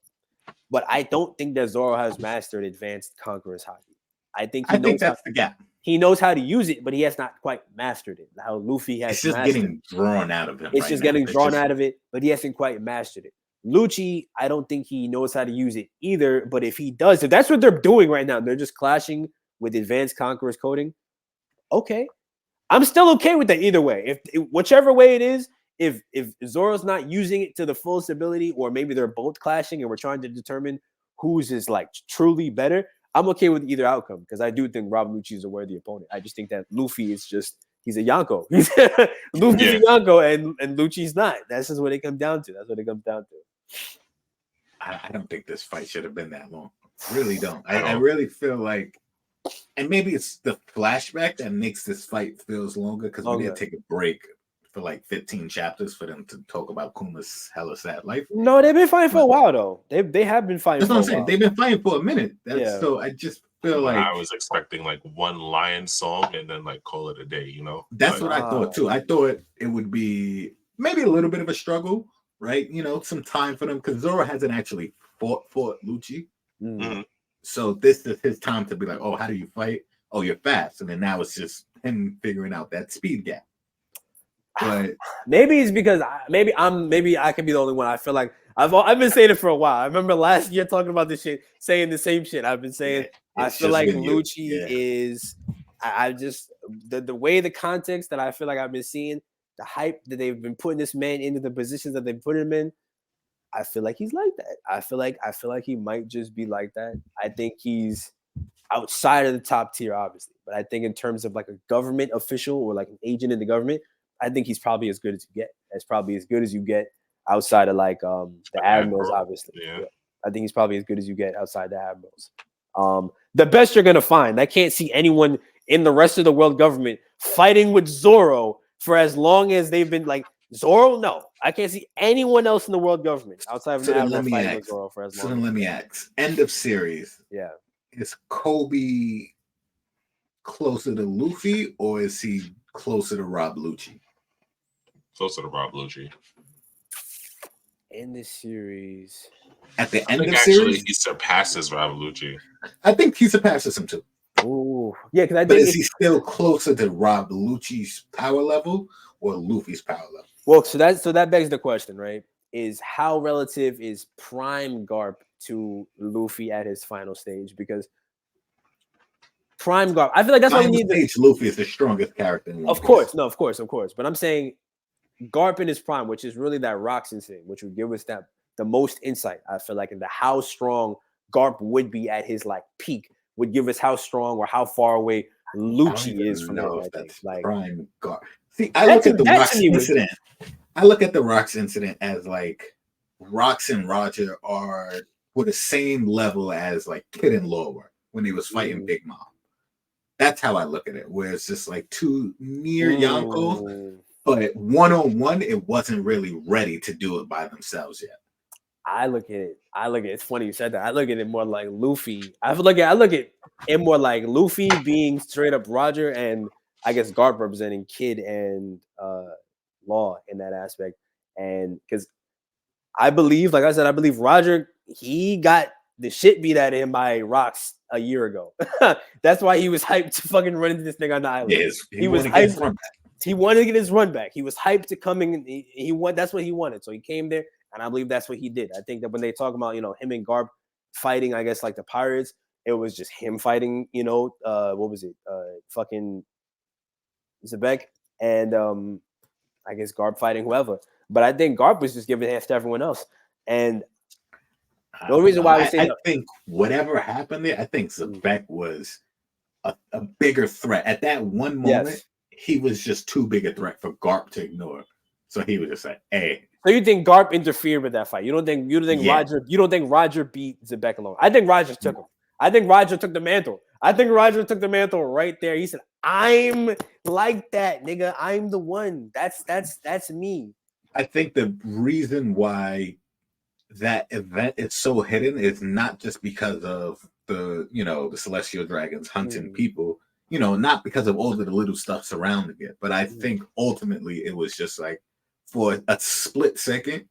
But I don't think that Zoro has mastered advanced Conqueror's Haki. I think that's the gap. He knows how to use it, but he has not quite mastered it. How Luffy has It's just mastered getting drawn out of him. It's just getting drawn out of it, but he hasn't quite mastered it. Lucci, I don't think he knows how to use it either. But if he does, if that's what they're doing right now, they're just clashing with advanced Conqueror's coding. Okay, I'm still okay with that either way. If whichever way it is, if Zoro's not using it to the fullest ability, or maybe they're both clashing and we're trying to determine whose is like truly better, I'm okay with either outcome because I do think Rob Lucci is a worthy opponent. I just think that Luffy is he's a Yonko. Luffy's a Yonko and Lucci's not. That's just what it comes down to. That's what it comes down to. I don't think this fight should have been that long. Really don't. I really feel like, and maybe it's the flashback that makes this fight feels longer because we did take a break for like 15 chapters for them to talk about Kuma's hella sad life. No, they've been fighting for a while though. They have been fighting. That's what I'm saying. They've been fighting for a minute. So I just feel like I was expecting like one Lion song and then like call it a day. You know, that's what I thought too. I thought it would be maybe a little bit of a struggle, right? You know, some time for them because Zoro hasn't actually fought Lucci. Mm. Mhm. So this is his time to be like, oh, how do you fight? Oh, you're fast. And then now it's just him figuring out that speed gap. But Maybe it's because maybe I could be the only one. I feel like I've been saying it for a while. I remember last year talking about this shit, saying the same shit. I've been saying I it's feel just like been you. Lucci Yeah. is. I just the way the context that I feel like I've been seeing the hype that they've been putting this man into the positions that they put him in. I feel like he's like that. I feel like he might just be like that. I think he's outside of the top tier, obviously. But I think in terms of like a government official or like an agent in the government, I think he's probably as good as you get. That's probably as good as you get outside of like the admirals, Admiral, obviously. yeah. Yeah. I think he's probably as good as you get outside the admirals. The best you're gonna find. I can't see anyone in the rest of the world government fighting with Zoro for as long as they've been like Zoro. No, I can't see anyone else in the world government outside of So an then admiral let me fighting with ask. Zoro for as So long. then as let me ask. End of series. Yeah. Is Kobe closer to Luffy or is he closer to Rob Lucci? Closer to Rob Lucci. In this series, At the I end think of actually series, he surpasses Rob Lucci. I think he surpasses him too. ooh, yeah, because I But think is he still closer to Rob Lucci's power level or Luffy's power level? well, so that begs the question, right? Is how relative is Prime Garp to Luffy at his final stage? Because Prime Garp, I feel like that's why we Final need the. stage, Luffy is the strongest character in One Of Piece. course, no, of course. But I'm saying Garp in his prime, which is really that Rocks incident, which would give us that the most insight. I feel like into how strong Garp would be at his like peak, would give us how strong or how far away I don't Lucci even is from him. know I if think that's like Prime Garp. See, I look at the that to Rocks me was- incident. I look at the Rocks incident as like Rocks and Roger were the same level as like Kid and Law were when he was fighting Mm. Big Mom. That's how I look at it, where it's just like two near Yonkos, Mm. but one-on-one, it wasn't really ready to do it by themselves yet. I look at it. It's funny you said that. I look at it more like Luffy. I look at it more like Luffy being straight up Roger, and I guess Garp representing Kid and Law in that aspect. And because I believe, like I said, I believe Roger, he got the shit beat out of him by Rocks a year ago. That's why he was hyped to fucking run into this thing on the island. Yeah, He was wanted to get his hyped. run back. He wanted to get his run back. He was hyped to coming. He won. That's what he wanted. So he came there, and I believe that's what he did. I think that when they talk about him and Garp fighting, I guess like the pirates, it was just him fighting. What was it? Fucking Zebek and I guess Garp fighting whoever. But I think Garp was just giving hands to everyone else. And the only reason why I was saying I think whatever happened there, I think Zebek was a bigger threat at that one moment. Yes. He was just too big a threat for Garp to ignore. So he was just like, "Hey." So you think Garp interfered with that fight? You don't think Yeah. Roger beat Zebek alone? I think Roger took him. I think Roger took the mantle. I think Roger took the mantle right there. He said, "I'm like that, nigga. I'm the one. That's me." I think the reason why that event is so hidden is not just because of the celestial dragons hunting people, not because of all of the little stuff surrounding it, but I think ultimately it was just like for a split second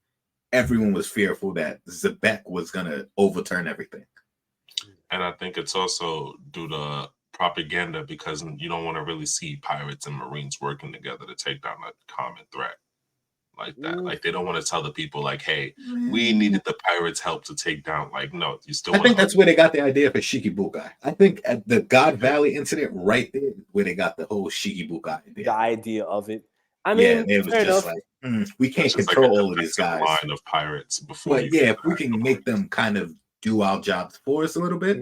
everyone was fearful that Zebek was gonna overturn everything. And I think it's also due to propaganda because you don't want to really see pirates and Marines working together to take down a common threat like that. Like they don't want to tell the people like, "Hey, we needed the pirates' help to take down." Like, no, you still. I think that's where they got the idea for Shikibukai. I think at the God Valley incident, right there, where they got the whole Shikibukai idea. The idea of it. I mean, it was just like we can't control all of these guys. Line of pirates before. But yeah, if we can make them kind of do our jobs for us a little bit,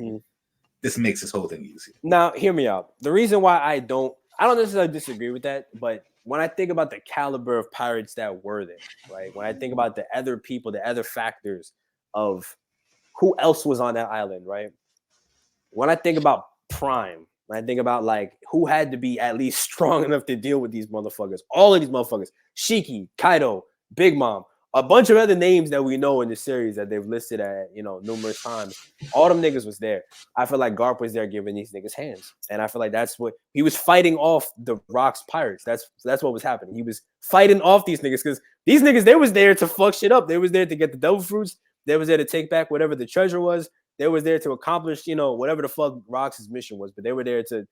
this makes this whole thing easy. Now, hear me out. The reason why I don't necessarily disagree with that, but when I think about the caliber of pirates that were there, right? When I think about the other people, the other factors of who else was on that island, right? When I think about Prime, when I think about like who had to be at least strong enough to deal with these motherfuckers, all of these motherfuckers, Shiki, Kaido, Big Mom, a bunch of other names that we know in the series that they've listed at numerous times. All them niggas was there. I feel like Garp was there giving these niggas hands, and I feel like that's what he was fighting off the Rocks pirates. That's what was happening. He was fighting off these niggas because These niggas, they was there to fuck shit up. They was there to get the devil fruits. They was there to take back whatever the treasure was. They was there to accomplish, whatever the fuck Rox's mission was. But they were there to,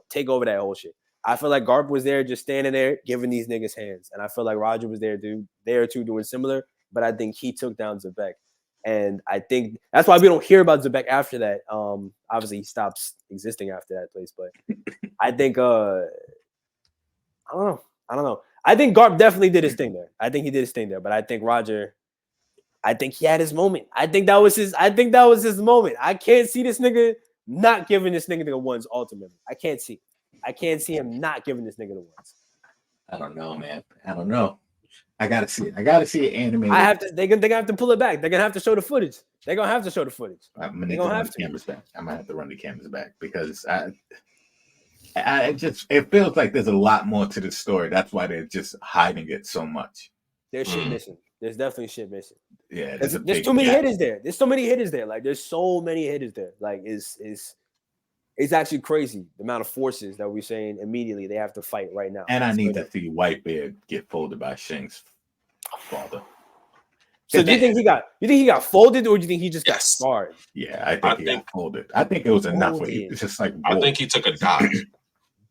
take over that whole shit. I feel like Garp was there just standing there giving these niggas hands. And I feel like Roger was there too doing similar. But I think he took down Zebek. And I think that's why we don't hear about Zebek after that. Obviously, he stops existing after that place. But I think, I don't know. I think Garp definitely did his thing there. But I think Roger, I think he had his moment. I think that was his moment. I can't see this nigga not giving this nigga the ones ultimately. I can't see him not giving this nigga the ones. I don't know, man. I don't know. I gotta see it. I gotta see it animated. They're gonna have to pull it back. They're gonna have to show the footage. I'm gonna have to run the cameras back. I might have to run the cameras back because it feels like there's a lot more to the story. That's why they're just hiding it so much. There's shit missing. There's definitely shit missing. Yeah, there's too many hitters there. There's so many hitters there. Like there's so many hitters there. Like it's actually crazy the amount of forces that we're saying immediately they have to fight right now. And I need to see Whitebeard get folded by Shing's father. So do you think he got folded, or do you think he just got scarred? Yeah, I think he got folded. I think it was enough. It's just like I think he took a dodge.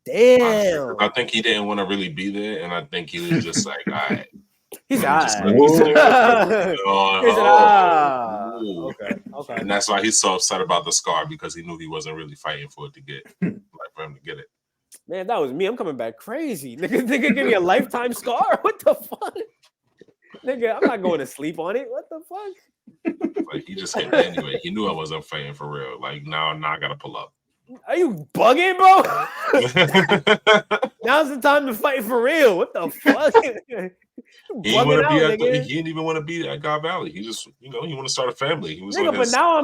Damn. I think he didn't want to really be there, and I think he was just like, all right. He's all right. Okay. And that's why he's so upset about the scar, because he knew he wasn't really fighting for it to get, like for him to get it. Man, if that was me, I'm coming back crazy. Nigga give me a lifetime scar? What the fuck? Nigga, I'm not going to sleep on it. What the fuck? Like he just hit me anyway. He knew I wasn't fighting for real. Like now I gotta pull up. Are you bugging, bro? Now's the time to fight for real. What the fuck? He didn't even want to be at God Valley. He just, he want to start a family. He was nigga, but now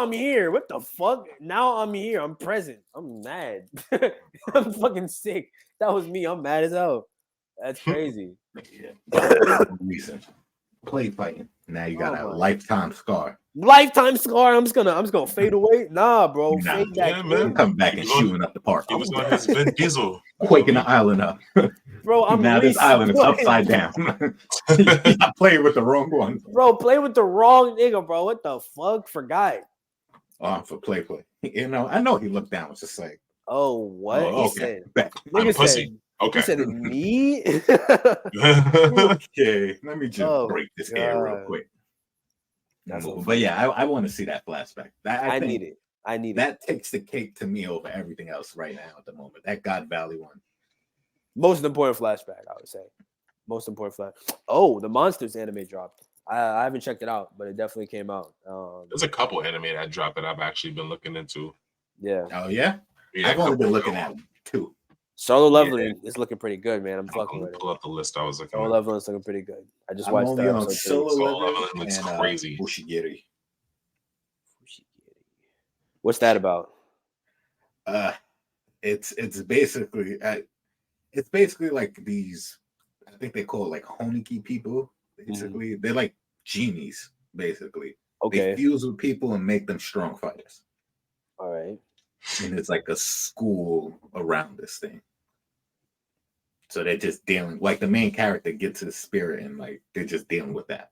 I'm here. What the fuck? Now I'm here. I'm present. I'm mad. I'm fucking sick. That was me. I'm mad as hell. That's crazy. Reason. Play fighting. Now you got a lifetime scar. Lifetime scar. I'm just gonna fade away. Nah, bro. Fade back. Yeah, man. Come back and shooting up the park. He was on his Vin Diesel. Quaking the island up. Bro, now this island is upside down. I played with the wrong one. Bro, play with the wrong nigga, bro. What the fuck? Forgot. For play. I know he looked down. Was just like, oh, what? Oh, he said. I'm a pussy. Okay. He said me? Okay. Let me just break this air real quick. But yeah, I want to see that flashback. I need it. That takes the cake to me over everything else right now at the moment. That God Valley one. Most important flashback, I would say. Most important flashback. Oh, the Monsters anime dropped. I haven't checked it out, but it definitely came out. There's a couple anime that dropped that I've actually been looking into. Yeah. Oh yeah. I've only been looking at two. Solo Leveling is looking pretty good, man. I'm fucking with it. Pull up the list I was looking at. Solo Leveling is looking pretty good. I just I'm watched only that. On Solo Leveling looks crazy. Bushigiri. What's that about? It's basically like these. I think they call it like Honiki people. Basically, they're like genies. Basically, they fuse with people and make them strong fighters. All right. And it's like a school around this thing. So they're just dealing, like the main character gets his spirit and like they're just dealing with that.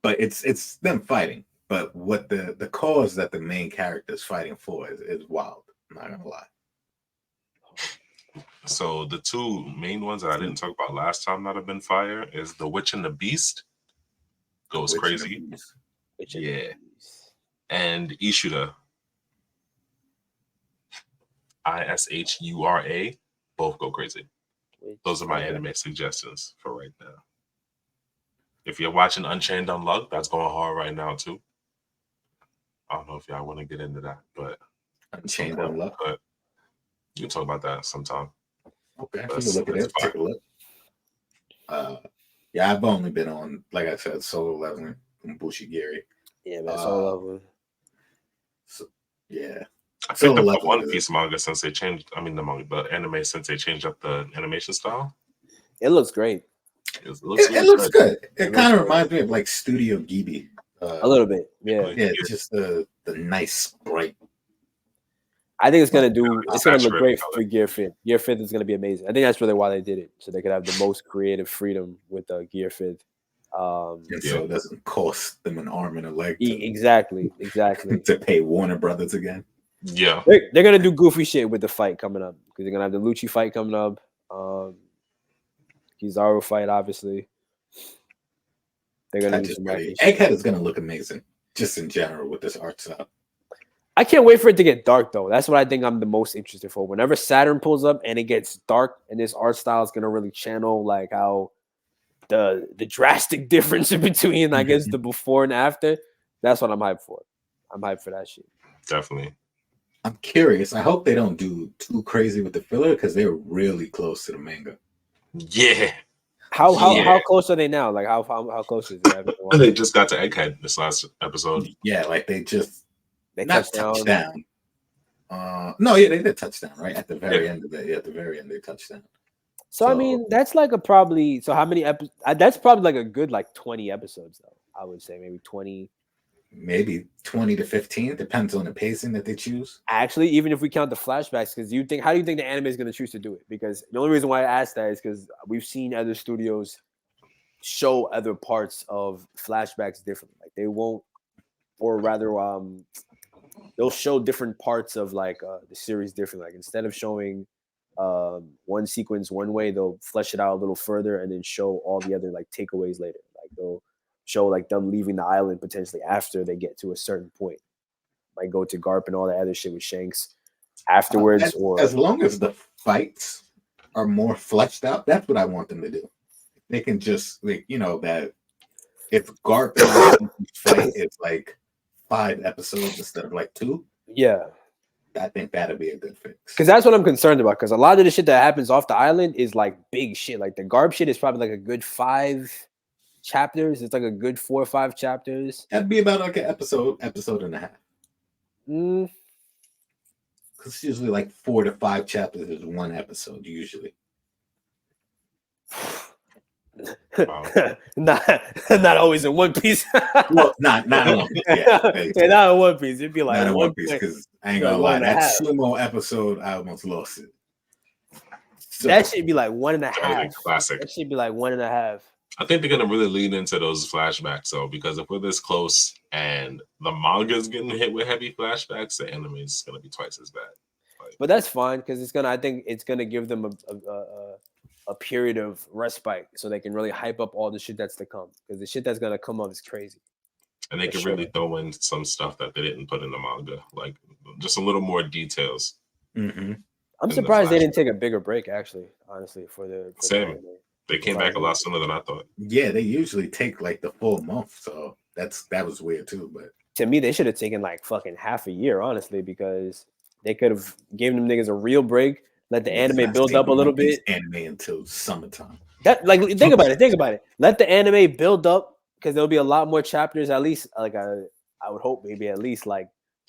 But it's them fighting. But what the cause that the main character is fighting for is wild. I'm not gonna lie. So the two main ones that I didn't talk about last time that have been fire is The Witch and the Beast. Goes crazy. Yeah. And Ishura, Ishura, both go crazy. Those are my anime suggestions for right now. If you're watching Unchained Unluck, that's going hard right now too. I don't know if y'all want to get into that, but Unchained Unluck. But you can talk about that sometime. Okay, take a look at it. Take a look. Yeah, I've only been on, like I said, Solo Leveling from Bushigiri. Yeah, man, Solo Leveling. So, yeah. I picked up the One Piece manga since they changed. I mean, the anime since they changed up the animation style. It looks great. It looks good. It kind of reminds me of like Studio Ghibli. A little bit, yeah. Yeah, just the nice, bright. I think it's gonna look Saturated great color. for Gear 5th. Gear 5th is gonna be amazing. I think that's really why they did it, so they could have the most creative freedom with Gear 5th. And so it doesn't cost them an arm and a leg Exactly. to pay Warner Brothers again. Yeah. They're gonna do goofy shit with the fight coming up because they're gonna have the Lucci fight coming up. Kizaru fight, obviously. They're gonna do some wacky shit. Egghead is gonna look amazing, just in general with this art style. I can't wait for it to get dark though. That's what I think I'm the most interested for. Whenever Saturn pulls up and it gets dark, and this art style is gonna really channel like how the drastic difference in between, I guess, the before and after. That's what I'm hyped for. I'm hyped for that shit. Definitely. I'm curious. I hope they don't do too crazy with the filler because they're really close to the manga. Yeah. How close are they now? Like how close is it? They just got to Egghead this last episode. Yeah, like they touched down. No, yeah, they did touchdown right at the very end of it. Yeah, at the very end they touched down. So I mean, that's like probably. So how many episodes? That's probably like a good 20 episodes though. I would say maybe 20. Maybe 20 to 15. Depends on the pacing that they choose. Actually, even if we count the flashbacks, because how do you think the anime is going to choose to do it? Because the only reason why I asked that is because we've seen other studios show other parts of flashbacks differently. Like they won't, or rather, they'll show different parts of the series differently. Like instead of showing one sequence one way, they'll flesh it out a little further and then show all the other takeaways later. Like they'll show them leaving the island potentially after they get to a certain point. Might go to Garp and all that other shit with Shanks afterwards. Or as long as the fights are more fleshed out, that's what I want them to do. They can just that if Garp fight is 5 episodes instead of 2. Yeah. I think that'd be a good fix. Because that's what I'm concerned about. Because a lot of the shit that happens off the island is big shit. Like the Garp shit is probably a good 5 chapters. It's a good 4 or 5 chapters. That'd be about an episode and a half. Because it's usually 4 to 5 chapters is 1 episode usually. not always in One Piece. Well, not in One Piece. Yeah, not in One Piece. It'd be not in One Piece because I ain't gonna lie. That sumo episode, I almost lost it. So, that should be 1.5. Classic. That should be 1.5. I think they're gonna really lean into those flashbacks though, because if we're this close and the manga's getting hit with heavy flashbacks, the anime is gonna be twice as bad. But that's fine because I think it's gonna give them a period of respite so they can really hype up all the shit that's to come, because the shit that's gonna come up is crazy. And they can really throw in some stuff that they didn't put in the manga, like just a little more details. Mm-hmm. I'm surprised they didn't take a bigger break, actually, honestly, for the same. They came back a lot sooner than I thought. Yeah, they usually take the full month, so that was weird too. But to me, they should have taken fucking half a year, honestly, because they could have given them niggas a real break, let the anime build up a little bit. Anime until summertime. That think about it. Let the anime build up, because there'll be a lot more chapters. At least I would hope maybe at least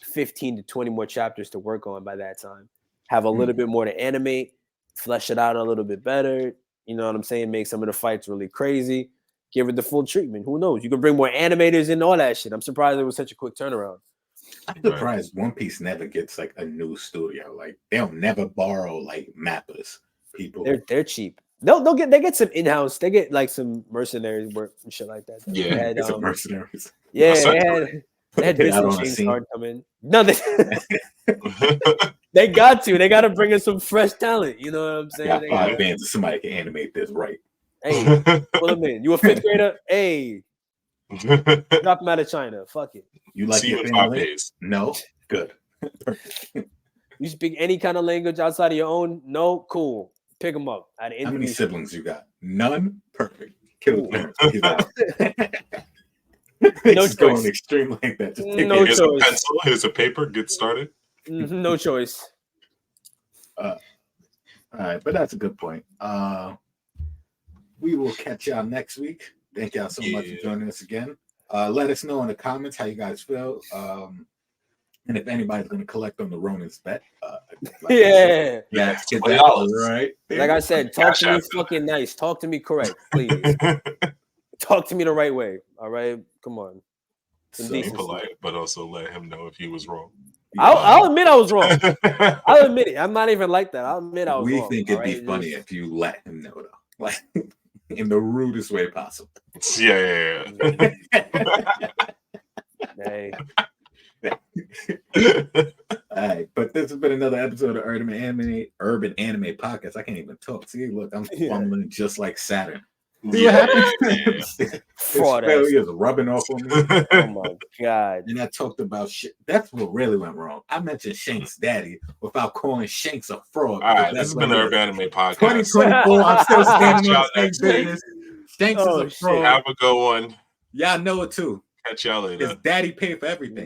15 to 20 more chapters to work on by that time. Have a little bit more to animate, flesh it out a little bit better. You know what I'm saying? Make some of the fights really crazy. Give it the full treatment. Who knows? You can bring more animators in, all that shit. I'm surprised it was such a quick turnaround. I'm surprised One Piece never gets a new studio. They'll never borrow mappers. People. They're cheap. They get some in-house. They get some mercenaries work and shit like that. Yeah, it's some mercenaries. Yeah, they had Vincent James Hard come in. No, they got to. They got to bring in some fresh talent. You know what I'm saying? Got 5 bands. Somebody can animate this right. Hey, pull them in. You a 5th grader? Hey, drop them out of China. Fuck it. You like your family? No? Good. You speak any kind of language outside of your own? No? Cool. Pick them up. How many siblings you got? None? Perfect. Kill the parents. He's out. No choice. Going extreme like that. Just no here's choice. A pencil. Here's a paper. Get started. No choice. All right, but that's a good point. We will catch y'all next week. Thank y'all so much for joining us again. Let us know in the comments how you guys feel. And if anybody's going to collect on the Ronan's bet. Yeah. That's right. Like I said, talk to me fucking nice. Talk to me correct, please. Talk to me the right way. All right? Come on. Be polite, but also let him know if he was wrong. I'll admit I was wrong. I'll admit it. I'm not even like that. I'll admit I was We wrong. think it'd be alright? funny if you let him know, though, like in the rudest way possible. Yeah. Hey, All right, but this has been another episode of Urban Anime Podcast. I can't even talk. See, look, I'm fumbling just like Saturn. See what happens? His fraud ass. failure is rubbing off on me. Oh my god. And I talked about shit. That's what really went wrong. I mentioned Shank's daddy without calling Shanks a fraud. All right, because this has that's been what the it Urban is. Anime Podcast. 2024, I'm still standing on Y'all the next same week. business. Shanks Oh, is a shit. fraud. Have a good one. Y'all know it too. Catch y'all later. His daddy paid for everything.